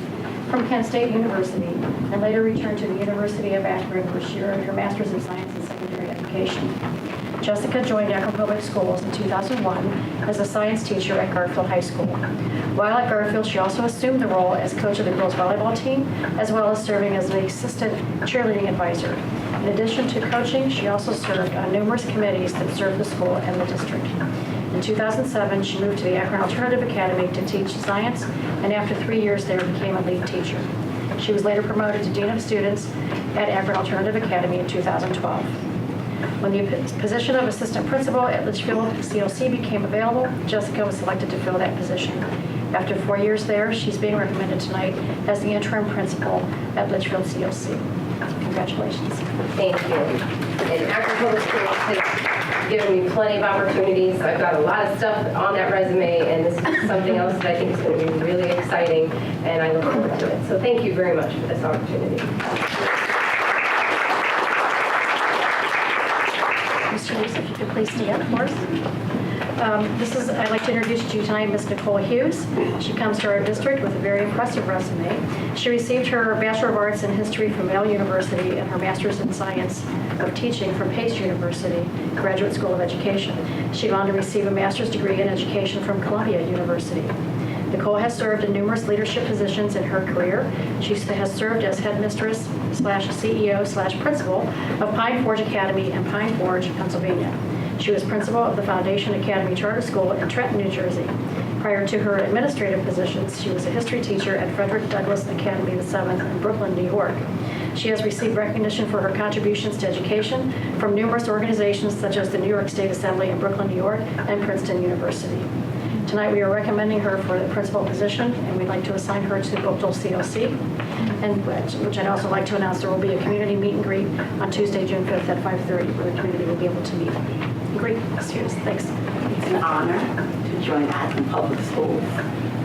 from Kent State University and later returned to the University of Akron, where she earned her Master's in Science in Secondary Education. Jessica joined Akron Public Schools in 2001 as a science teacher at Garfield High School. While at Garfield, she also assumed the role as coach of the girls volleyball team, as well as serving as an assistant cheerleading advisor. In addition to coaching, she also served on numerous committees that serve the school and the district. In 2007, she moved to the Akron Alternative Academy to teach science, and after 3 years there, became a lead teacher. She was later promoted to Dean of Students at Akron Alternative Academy in 2012. When the position of assistant principal at Litchfield CLC became available, Jessica was selected to fill that position. After 4 years there, she's being recommended tonight as the interim principal at Litchfield CLC. Congratulations. Thank you. And Akron Public Schools has given me plenty of opportunities. I've got a lot of stuff on that resume, and this is something else that I think is going to be really exciting, and I look forward to it. So thank you very much for this opportunity. Mr. Reese, if you could please stand for us. I'd like to introduce to you tonight Ms. Nicole Hughes. She comes to our district with a very impressive resume. She received her Bachelor of Arts in History from Yale University and her Master's in Science of Teaching from Pace University, Graduate School of Education. She went on to receive a Master's degree in Education from Columbia University. Nicole has served in numerous leadership positions in her career. She has served as headmistress / CEO / principal of Pine Forge Academy in Pine Forge, Pennsylvania. She was principal of the Foundation Academy Charter School in Trenton, New Jersey. Prior to her administrative positions, she was a history teacher at Frederick Douglass Academy the 7th in Brooklyn, New York. She has received recognition for her contributions to education from numerous organizations such as the New York State Assembly in Brooklyn, New York, and Princeton University. Tonight, we are recommending her for the principal position, and we'd like to assign her to Oakdale CLC, and which I'd also like to announce there will be a community meet and greet on Tuesday, June 5th at 5:30, where the community will be able to meet. Great, students, thanks. It's an honor to join Akron Public Schools,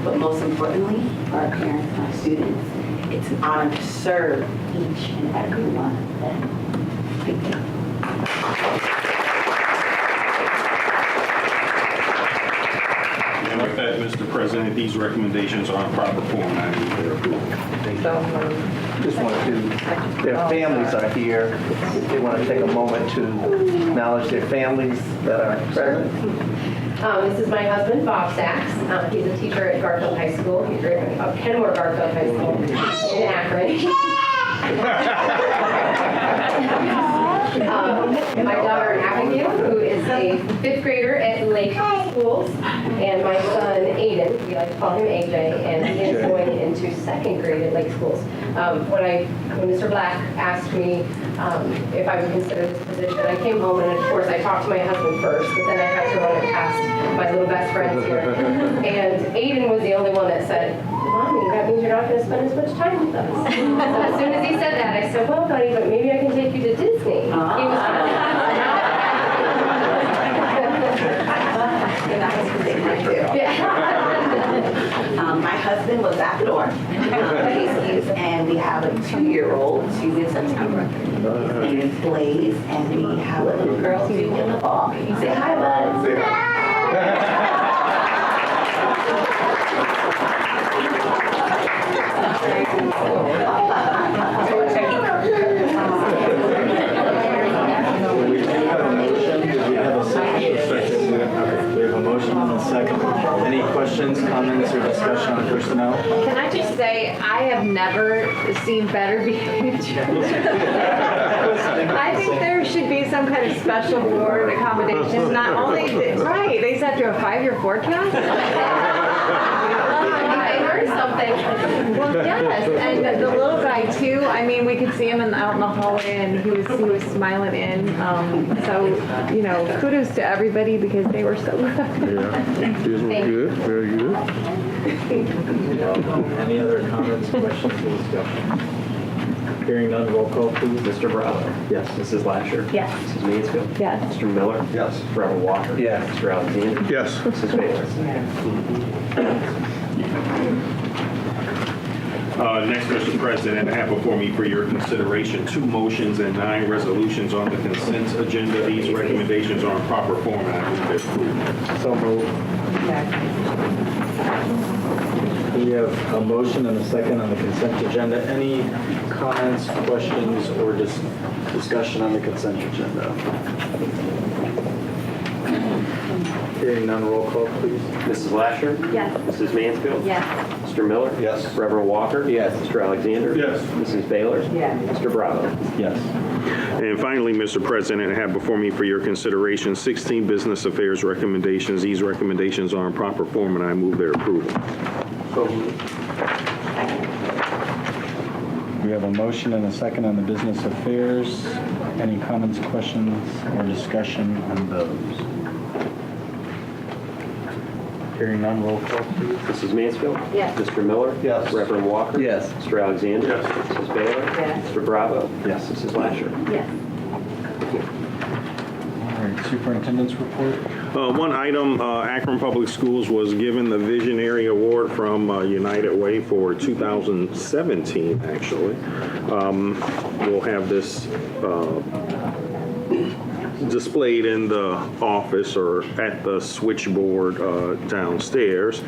but most importantly, for our parents and our students, it's an honor to serve each and every one of them. Thank you. And with that, Mr. President, these recommendations are in proper form. I need their approval. Just want to, their families are here. They want to take a moment to acknowledge their families that are present. This is my husband, Bob Sachs. He's a teacher at Garfield High School. He's at Kenmore Garfield High School in Akron. My daughter, Abigail, who is a 5th grader at Lake Schools, and my son, Aiden, we like to call him AJ, and he is going into 2nd grade at Lake Schools. When Mr. Black asked me if I would consider this position, I came home and of course I talked to my husband first, but then I had to run it past my little best friends here. And Aiden was the only one that said, Mommy, that means you're not going to spend as much time with us. So as soon as he said that, I said, well, buddy, but maybe I can take you to Disney. He was 2-year-old. She's in September. His name is Blaze, and we have a little girl too in the fall. Say hi, bud. Say hi. We do have a motion. Do we have a second? Okay, we have a motion and a second. Any questions, comments, or discussion on personnel? Can I just say, I have never seen better behavior. I think there should be some kind of special board accommodation, not only, right, they sat through a 5-year forecast? I learned something. Well, yes, and the little guy too, I mean, we could see him out in the hallway and he was smiling in. So, you know, kudos to everybody because they were so good. Yeah, these were good, very good. Any other comments, questions, or discussion? Hearing none, roll call, please. Mr. Bravo. Yes. Mrs. Lasher. Yes. Mrs. Mansfield. Yes. Mr. Miller. Yes. Reverend Walker. Yes. Mr. Alexander. Yes. Mrs. Baylor. Next, Mr. President, I have before me for your consideration 2 motions and 9 resolutions on the consent agenda. These recommendations are in proper format. I move their approval. So moved. We have a motion and a second on the consent agenda. Any comments, questions, or discussion on the consent agenda? Hearing none, roll call, please. Mrs. Lasher. Yes. Mrs. Mansfield. Yes. Mr. Miller. Yes. Reverend Walker. Yes. Mr. Alexander. Yes. Mrs. Baylor. Yes. Mr. Bravo. Yes. And finally, Mr. President, I have before me for your consideration 16 business affairs recommendations. These recommendations are in proper form, and I move their approval. We have a motion and a second on the business affairs. Any comments, questions, or discussion on those? Hearing none, roll call, please. Mrs. Mansfield. Yes. Mr. Miller. Yes. Reverend Walker. Yes. Mr. Alexander. Yes. Mrs. Baylor. Yes. Mr. Bravo. Yes. Mrs. Lasher. Yes. All right, superintendent's report. One item, Akron Public Schools was given the Visionary Award from United Way for 2017, actually. We'll have this displayed in the office or at the switchboard downstairs.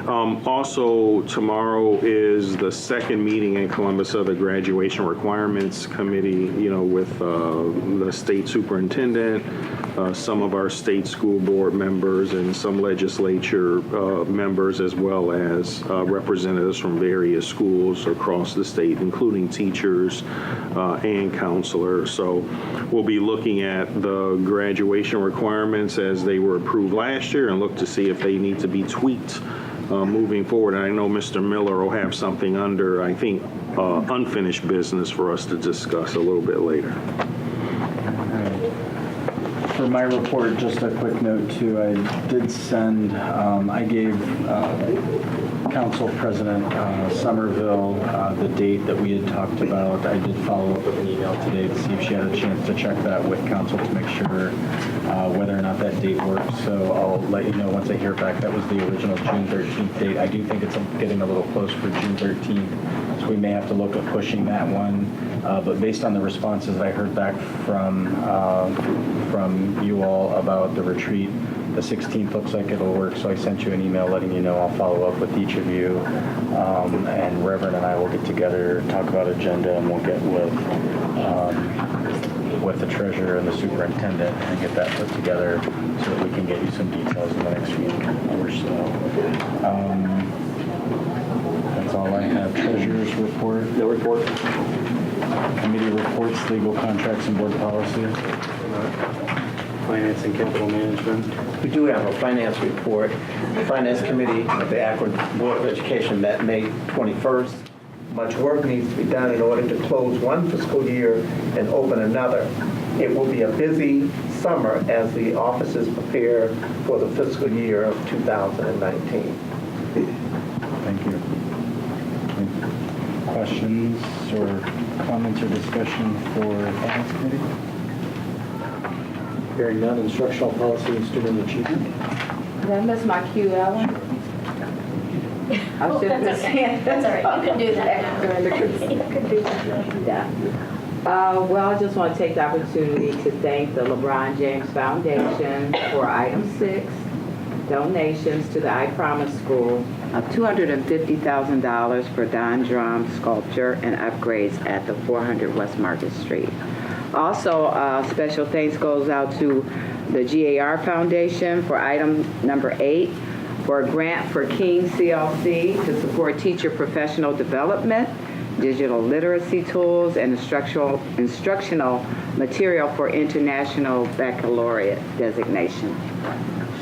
Also, tomorrow is the second meeting in Columbus of the Graduation Requirements Committee, with the state superintendent, some of our state school board members, and some legislature members, as well as representatives from various schools across the state, including teachers and counselors. So we'll be looking at the graduation requirements as they were approved last year and look to see if they need to be tweaked moving forward. And I know Mr. Miller will have something under, I think, unfinished business for us to discuss a little bit later. For my report, just a quick note too, I did send, I gave Council President Somerville the date that we had talked about. I did follow up with an email today to see if she had a chance to check that with Council to make sure whether or not that date works. So I'll let you know once I hear back. That was the original June 13th date. I do think it's getting a little close for June 13th, so we may have to look at pushing that one. But based on the responses that I heard back from you all about the retreat, the 16th looks like it'll work. So I sent you an email letting you know. I'll follow up with each of you, and Reverend and I will get together, talk about agenda, and we'll get with the treasurer and the superintendent and get that put together so that we can get you some details in the next week or so. That's all I have. Treasurer's report. No report. Committee reports, legal contracts, and board policy. Finance and capital management. We do have a finance report. The Finance Committee of the Akron Board of Education met May 21st. Much work needs to be done in order to close one fiscal year and open another. It will be a busy summer as the offices prepare for the fiscal year of 2019. Thank you. Any questions or comments or discussion for Finance Committee? Hearing none, instructional policy and student achievement. Did I miss my cue, Ellen? I should have said. That's all right, you can do that. You can do that. Yeah. Well, I just want to take the opportunity to thank the LeBron James Foundation for item 6, donations to the I Promise School of $250,000 for Don Drum sculpture and upgrades at the 400 West Market Street. Also, special thanks goes out to the GAR Foundation for item number 8 for a grant for King CLC to support teacher professional development, digital literacy tools, and instructional material for international baccalaureate designation.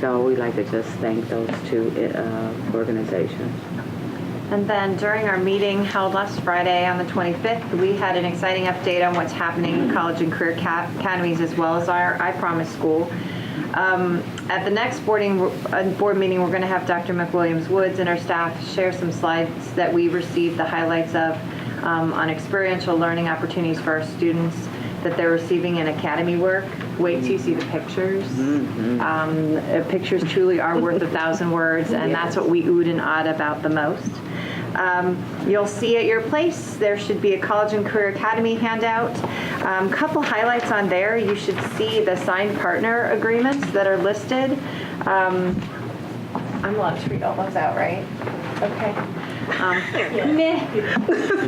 So we'd like to just thank those two organizations. And then during our meeting held last Friday on the 25th, we had an exciting update on what's happening in college and career academies as well as our I Promise School. At the next board meeting, we're going to have Dr. McWilliams-Woods and our staff share some slides that we received the highlights of on experiential learning opportunities for our students that they're receiving in academy work. Wait till you see the pictures. Pictures truly are worth 1,000 words, and that's what we oohed and awed about the most. You'll see at your place, there should be a College and Career Academy handout. Couple highlights on there. You should see the signed partner agreements that are listed. I'm allowed to read all those out, right? Okay.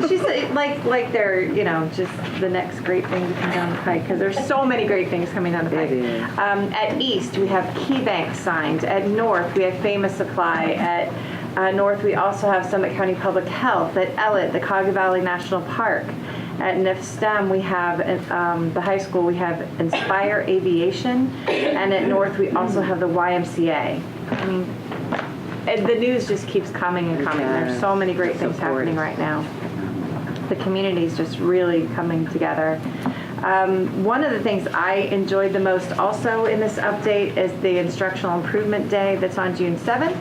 She's like they're, just the next great thing to come down the pike, because there's so many great things coming down the pike. At East, we have KeyBank signed. At North, we have Famous Supply. At North, we also have Summit County Public Health. At Ellett, the Cog Valley National Park. At NIF STEM, we have, the high school, we have Inspire Aviation. And at North, we also have the YMCA. I mean, the news just keeps coming and coming. There's so many great things happening right now. The community is just really coming together. One of the things I enjoyed the most also in this update is the Instructional Improvement Day that's on June 7th,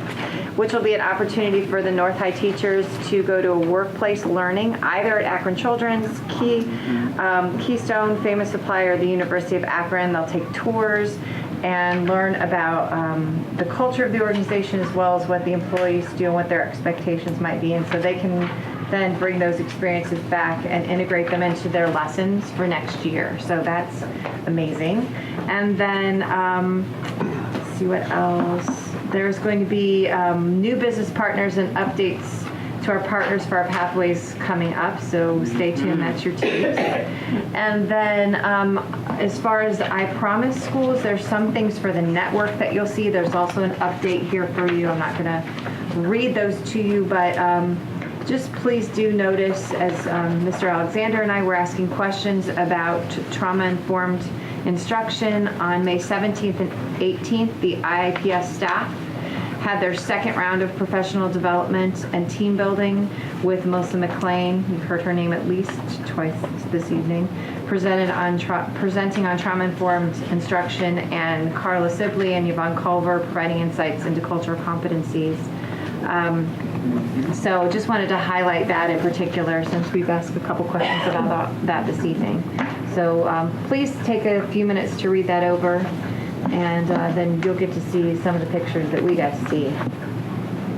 which will be an opportunity for the North High teachers to go to a workplace learning either at Akron Children's, Keystone, Famous Supply, or the University of Akron. They'll take tours and learn about the culture of the organization as well as what the employees do and what their expectations might be. And so they can then bring those experiences back and integrate them into their lessons for next year. So that's amazing. And then, let's see what else. There's going to be new business partners and updates to our partners for our pathways coming up, so stay tuned, that's your tease. And then as far as I Promise schools, there's some things for the network that you'll see. There's also an update here for you. I'm not gonna read those to you, but just please do notice as Mr. Alexander and I were asking questions about trauma-informed instruction on May 17th and 18th, the IIPS staff had their second round of professional development and team building with Melissa McLean, you've heard her name at least twice this evening, presenting on trauma-informed instruction, and Carla Sibley and Yvonne Culver providing insights into cultural competencies. So just wanted to highlight that in particular since we've asked a couple questions about that this evening. So please take a few minutes to read that over, and then you'll get to see some of the pictures that we got to see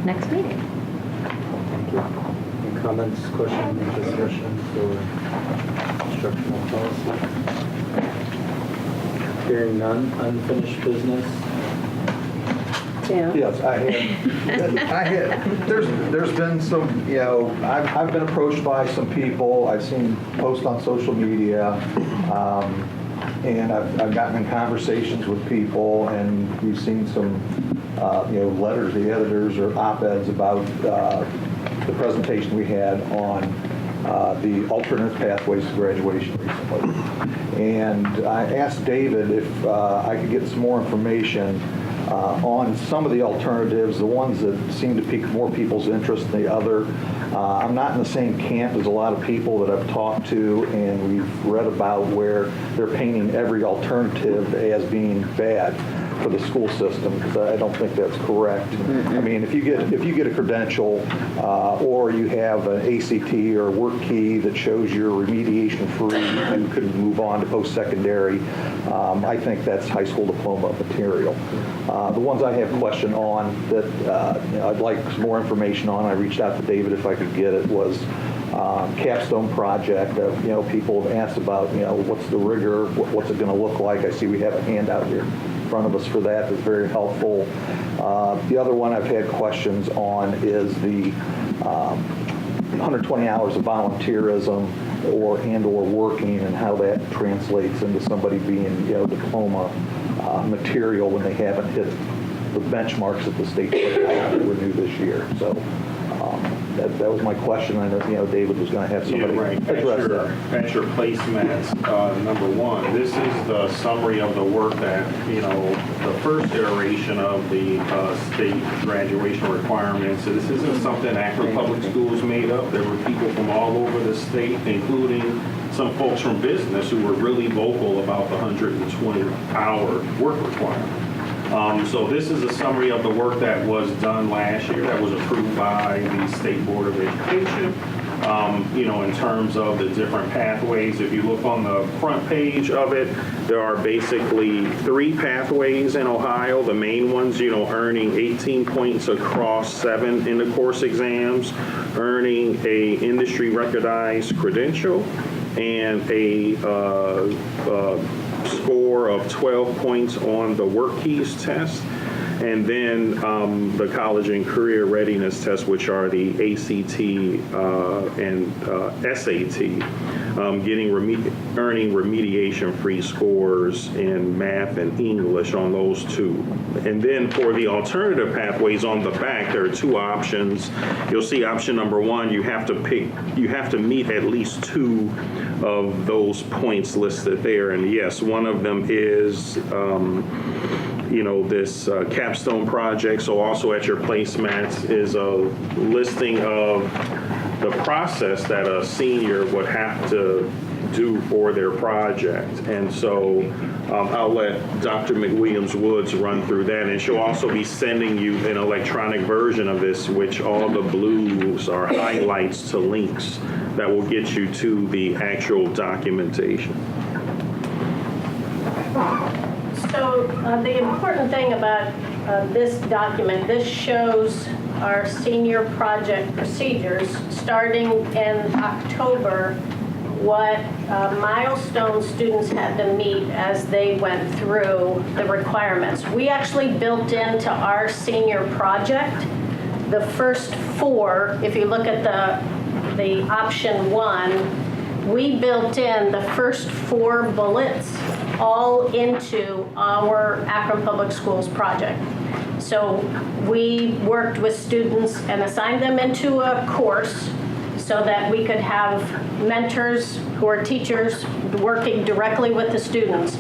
next meeting. Any comments, questions, discussion for instructional policy? Hearing none, unfinished business. Yes, I had. There's been some, I've been approached by some people. I've seen posts on social media, and I've gotten in conversations with people, and we've seen some, letters, the editors or op-eds about the presentation we had on the alternative pathways to graduation recently. And I asked David if I could get some more information on some of the alternatives, the ones that seem to pique more people's interest than the other. I'm not in the same camp as a lot of people that I've talked to, and we've read about where they're painting every alternative as being bad for the school system, because I don't think that's correct. I mean, if you get a credential or you have an ACT or a work key that shows you're remediation free and could move on to post-secondary, I think that's high school diploma material. The ones I have question on that I'd like some more information on, I reached out to David if I could get it, was capstone project. People have asked about, what's the rigor, what's it going to look like. I see we have a handout here in front of us for that. That's very helpful. The other one I've had questions on is the 120 hours of volunteerism or working, and how that translates into somebody being, diploma material when they haven't hit the benchmarks that the state put out to renew this year. So that was my question. I know, David was going to have somebody address that. At your placements, number one, this is the summary of the work that, the first iteration of the state graduation requirements. So this isn't something Akron Public Schools made up. There were people from all over the state, including some folks from business who were really vocal about the 120-hour work requirement. So this is a summary of the work that was done last year that was approved by the State Board of Education. In terms of the different pathways, if you look on the front page of it, there are basically 3 pathways in Ohio. The main ones, earning 18 points across 7 in the course exams, earning a industry recognized credential, and a score of 12 points on the work keys test, and then the college and career readiness test, which are the ACT and SAT, earning remediation-free scores in math and English on those 2. And then for the alternative pathways on the back, there are 2 options. You'll see option number 1, you have to meet at least 2 of those points listed there. And yes, one of them is this capstone project. So also at your placemats is a listing of the process that a senior would have to do for their project. And so I'll let Dr. McWilliams-Woods run through that, and she'll also be sending you an electronic version of this, which all the blues are highlights to links that will get you to the actual documentation. So the important thing about this document, this shows our senior project procedures starting in October, what milestone students had to meet as they went through the requirements. We actually built into our senior project the first 4. If you look at the option 1, we built in the first 4 bullets all into our Akron Public Schools project. So we worked with students and assigned them into a course so that we could have mentors who are teachers working directly with the students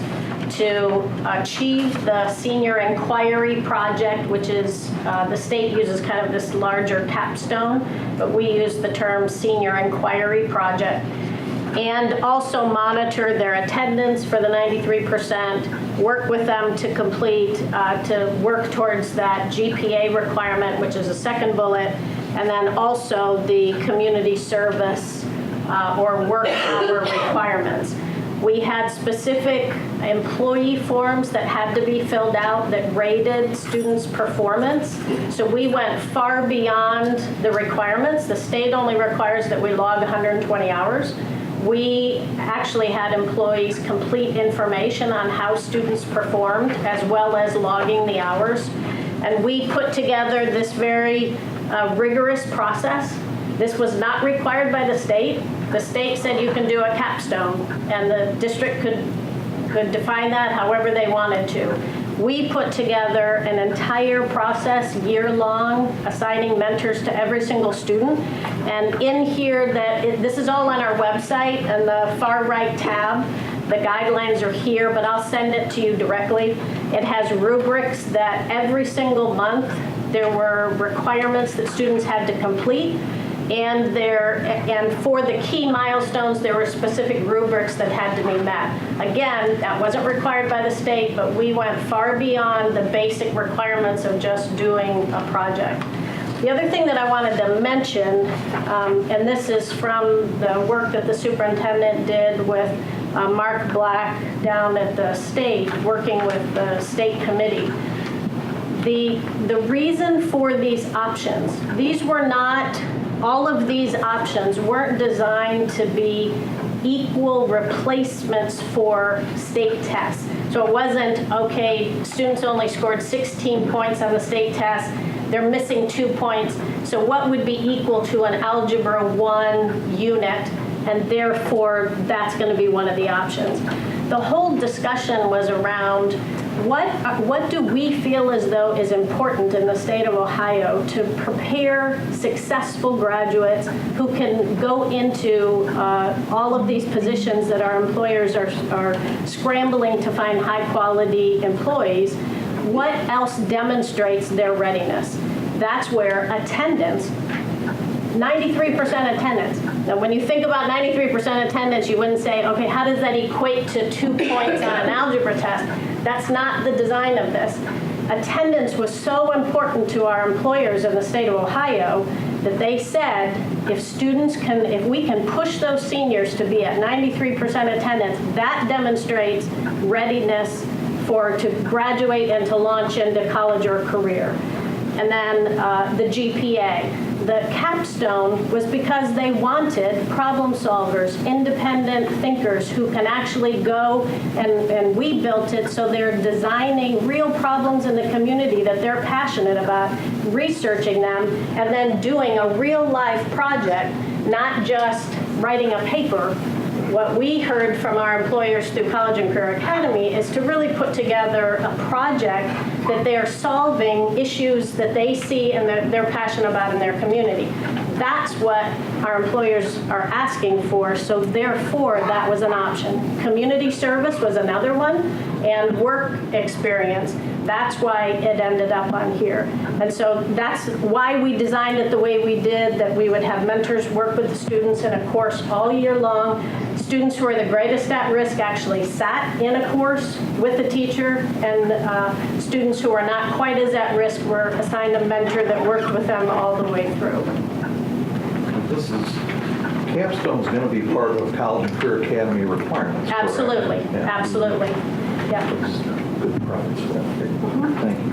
to achieve the senior inquiry project, which is, the state uses kind of this larger capstone, but we use the term senior inquiry project. And also monitor their attendance for the 93%, work with them to complete, to work towards that GPA requirement, which is a second bullet, and then also the community service or work hour requirements. We had specific employee forms that had to be filled out that rated students' performance. So we went far beyond the requirements. The state only requires that we log 120 hours. We actually had employees complete information on how students performed, as well as logging the hours. And we put together this very rigorous process. This was not required by the state. The state said you can do a capstone, and the district could define that however they wanted to. We put together an entire process, year-long, assigning mentors to every single student. And in here, this is all on our website, and the far right tab, the guidelines are here, but I'll send it to you directly. It has rubrics that every single month there were requirements that students had to complete. And for the key milestones, there were specific rubrics that had to be met. Again, that wasn't required by the state, but we went far beyond the basic requirements of just doing a project. The other thing that I wanted to mention, and this is from the work that the superintendent did with Mark Black down at the state, working with the state committee. The reason for these options, these were not, all of these options weren't designed to be equal replacements for state tests. So it wasn't, okay, students only scored 16 points on the state test, they're missing 2 points, so what would be equal to an Algebra 1 unit, and therefore that's going to be one of the options. The whole discussion was around what do we feel as though is important in the state of Ohio to prepare successful graduates who can go into all of these positions that our employers are scrambling to find high-quality employees. What else demonstrates their readiness? That's where attendance, 93% attendance. Now, when you think about 93% attendance, you wouldn't say, okay, how does that equate to 2 points on an algebra test? That's not the design of this. Attendance was so important to our employers in the state of Ohio that they said, if we can push those seniors to be at 93% attendance, that demonstrates readiness to graduate and to launch into college or career. And then the GPA. The capstone was because they wanted problem solvers, independent thinkers who can actually go, and we built it so they're designing real problems in the community that they're passionate about, researching them, and then doing a real life project, not just writing a paper. What we heard from our employers through College and Career Academy is to really put together a project that they're solving issues that they see and that they're passionate about in their community. That's what our employers are asking for, so therefore that was an option. Community service was another one, and work experience. That's why it ended up on here. And so that's why we designed it the way we did, that we would have mentors work with the students in a course all year long. Students who are the greatest at risk actually sat in a course with the teacher, and students who are not quite as at risk were assigned a mentor that worked with them all the way through. Capstone's going to be part of College and Career Academy requirements. Absolutely, correct? Yeah. absolutely. Yeah. Good project. Thank you.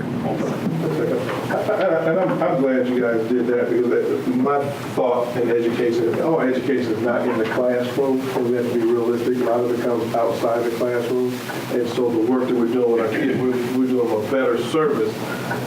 And I'm glad you guys did that, because my thought in education, all education is not in the classroom, and we have to be realistic. A lot of it comes outside the classroom, and so the work that we're doing with our kids, we're doing a better service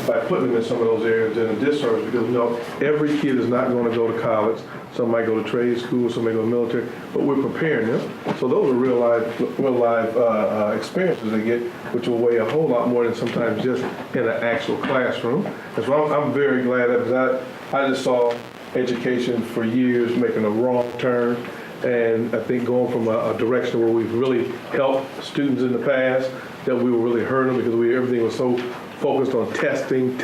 by putting them in some of those areas than a disservice, because every kid is not going to go to college. Some might go to trade school, some may go to military, but we're preparing them. So those are real life experiences they get, which will weigh a whole lot more than sometimes just in an actual classroom. And so I'm very glad that, because I just saw education for years making a wrong turn. And I think going from a direction where we've really helped students in the past, that we were really hurting them because everything was so focused on testing.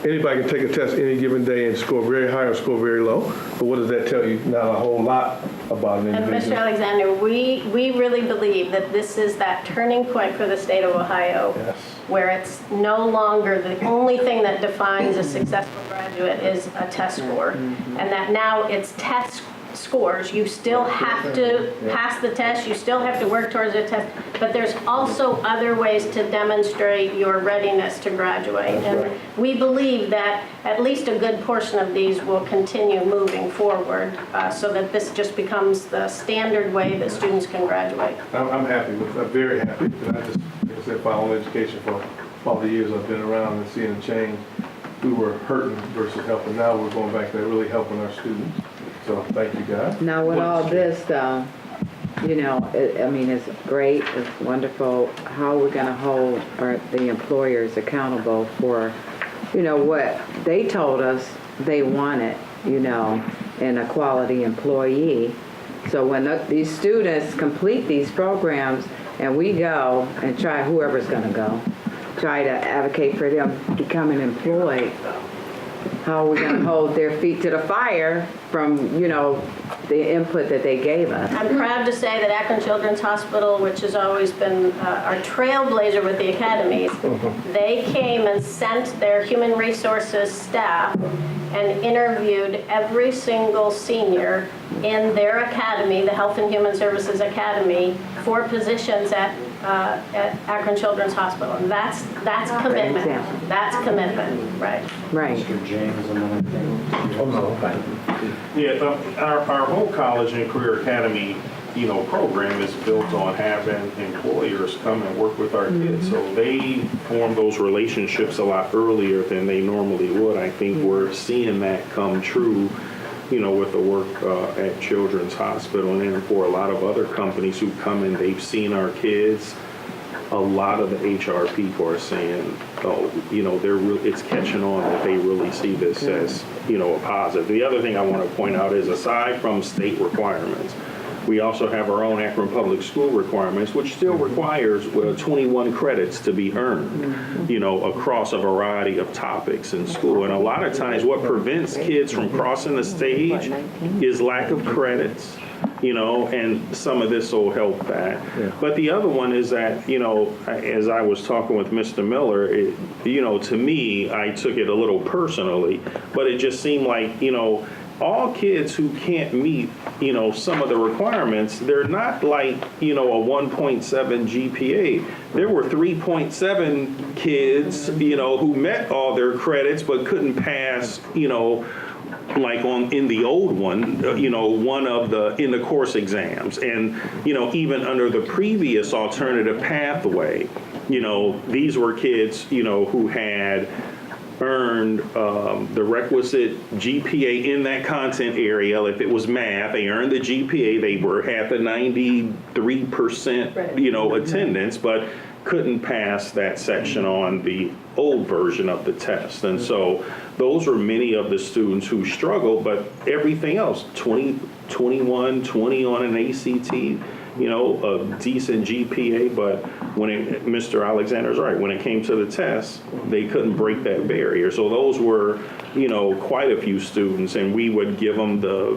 Anybody can take a test any given day and score very high or score very low. But what does that tell you? Not a whole lot about an individual. And Mr. Alexander, we really believe that this is that turning point for the state of Ohio, yes, where it's no longer the only thing that defines a successful graduate is a test score, and that now it's test scores. You still have to pass the test, you still have to work towards a test, but there's also other ways to demonstrate your readiness to graduate. And we believe that at least a good portion of these will continue moving forward, so that this just becomes the standard way that students can graduate. I'm very happy. And I just, like I said, following education for all the years I've been around and seeing a change. We were hurting versus helping. Now we're going back to really helping our students. So thank you, guys. Now with all this, though, it's great, it's wonderful. How we're going to hold the employers accountable for, what they told us they wanted, in a quality employee. So when these students complete these programs and we go and try, whoever's going to go, try to advocate for them becoming employed, how are we going to hold their feet to the fire from, the input that they gave us? I'm proud to say that Akron Children's Hospital, which has always been our trailblazer with the academies, they came and sent their human resources staff and interviewed every single senior in their academy, the Health and Human Services Academy, for positions at at Akron Children's Hospital. And that's commitment. example. That's commitment, right? Right. Mr. James, and then I think. Oh, no, fine. Yeah, our whole college and career academy, program is built on having employers come and work with our kids. So they form those relationships a lot earlier than they normally would. I think we're seeing that come true, with the work at Children's Hospital, and then for a lot of other companies who come in, they've seen our kids. A lot of the HR people are saying, it's catching on that they really see this as, a positive. The other thing I want to point out is, aside from state requirements, we also have our own Akron Public School requirements, which still requires 21 credits to be earned, across a variety of topics in school. And a lot of times what prevents kids from crossing the stage is lack of credits. And some of this will help that. Yeah. But the other one is that, as I was talking with Mr. Miller, to me, I took it a little personally, but it just seemed like, all kids who can't meet, some of the requirements, they're not like, a 1.7 GPA. There were 3.7 kids, who met all their credits but couldn't pass, like in the old one, one of in the course exams. And, even under the previous alternative pathway, these were kids, who had earned the requisite GPA in that content area. If it was math, they earned the GPA. They had the 93%, attendance, but couldn't pass that section on the old version of the test. And so those were many of the students who struggled, but everything else, 20, 21, 20 on an ACT, a decent GPA, but Mr. Alexander's right, when it came to the test, they couldn't break that barrier. So those were, quite a few students, and we would give them the,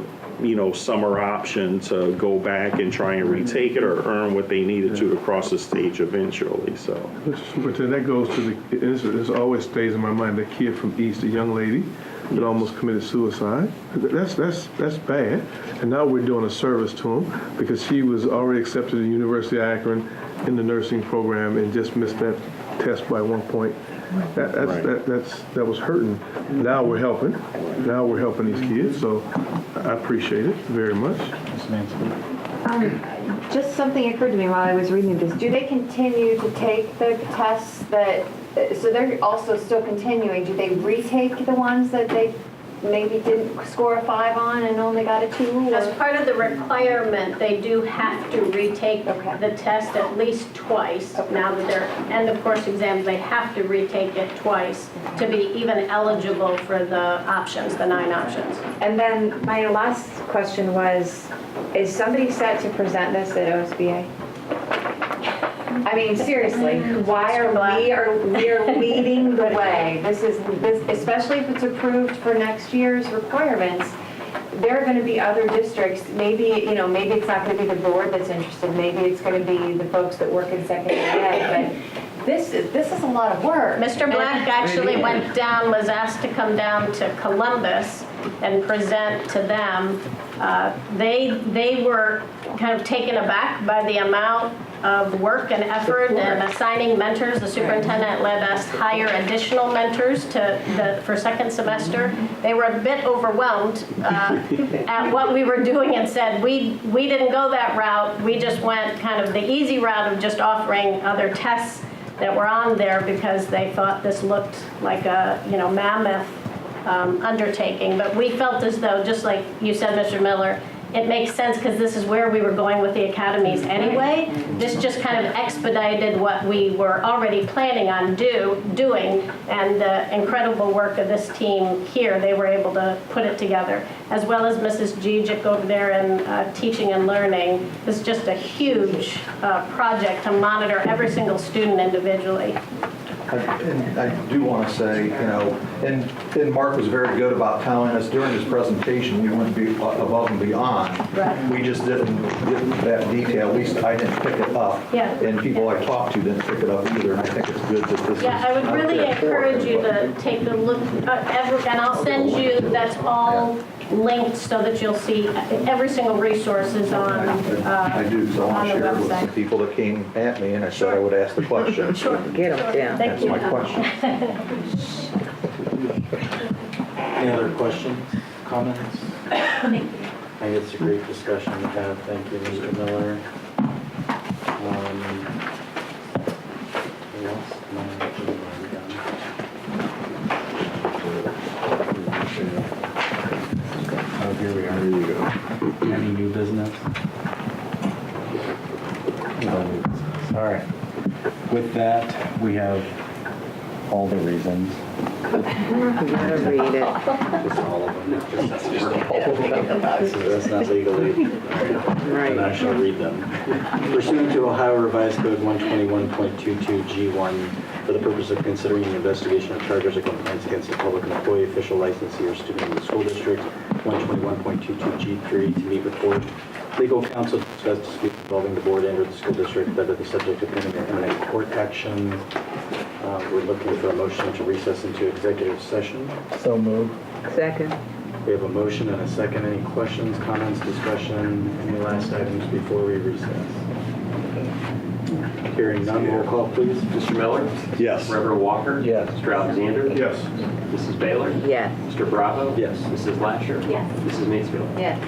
summer option to go back and try and retake it or earn what they needed to cross the stage eventually. So, Mr. Superintendent, that goes to this always stays in my mind, the kid from East, the young lady that almost committed suicide. That's bad. And now we're doing a service to him because she was already accepted at the University of Akron in the nursing program and just missed that test by 1 point. That was hurting. Now we're helping. Now we're helping these kids. So I appreciate it very much. Just something occurred to me while I was reading this. Do they continue to take the tests so they're also still continuing? Do they retake the ones that they maybe didn't score a 5 on and only got a 2? As part of the requirement, they do have to retake the test at least twice. Now that they're end of course exams, they have to retake it twice to be even eligible for the options, the 9 options. And then my last question was, is somebody set to present this at OSBA? I mean, seriously, why are we are leading the way? This, especially if it's approved for next year's requirements. There are going to be other districts. Maybe maybe it's not going to be the board that's interested. Maybe it's going to be the folks that work in secondary ed. But this is a lot of work. Mr. Black actually was asked to come down to Columbus and present to them. They were kind of taken aback by the amount of work and effort and assigning mentors. The superintendent let us hire additional mentors for second semester. They were a bit overwhelmed at what we were doing and said, we didn't go that route. We just went kind of the easy route of just offering other tests that were on there because they thought this looked like a mammoth undertaking. But we felt as though, just like you said, Mr. Miller, it makes sense because this is where we were going with the academies anyway. This just kind of expedited what we were already planning on doing, and the incredible work of this team here, they were able to put it together, as well as Mrs. Gijic over there in teaching and learning. This is just a huge project to monitor every single student individually. And I do want to say, and Mark was very good about telling us during his presentation we went above and beyond. Right. We just didn't get that detail. At least I didn't pick it up. Yeah. And people I talked to didn't pick it up either. And I think it's good that this Yeah, I would really encourage you to take a look, and I'll send you, that's all linked so that you'll see every single resource is on I do, so I on want the to share it with the website. people that came at me, and I said I would ask the question. Sure. Get them, yeah. Thank That's you. my question. Any other questions, comments? I think it's a great discussion to have. Thank you, Mr. Miller. What else? Oh, here we are. Here you go. Any new business? No new business. All right. With that, we have all the reasons. You gotta read it. Just all of them. Just all of them. That's not legally. And I shall read them. Pursuant to Ohio Revised Code 121.22 G1, for the purpose of considering an investigation of charges or complaints against a public employee, official licensee, or student in the school district, 121.22 G3, to meet with board legal counsel to discuss disputes involving the board and or the school district that are the subject of imminent court action. We're looking for a motion to recess into executive session. So move. Second. We have a motion and a second. Any questions, comments, discussion, any last items before we recess? Hearing none, roll call, please. Mr. Miller? Yes. Reverend Walker? Yes. Mr. Alexander? Yes. Mrs. Baylor? Yes. Mr. Bravo? Yes. Mrs. Lasher? Yes. Mrs. Mansfield? Yes.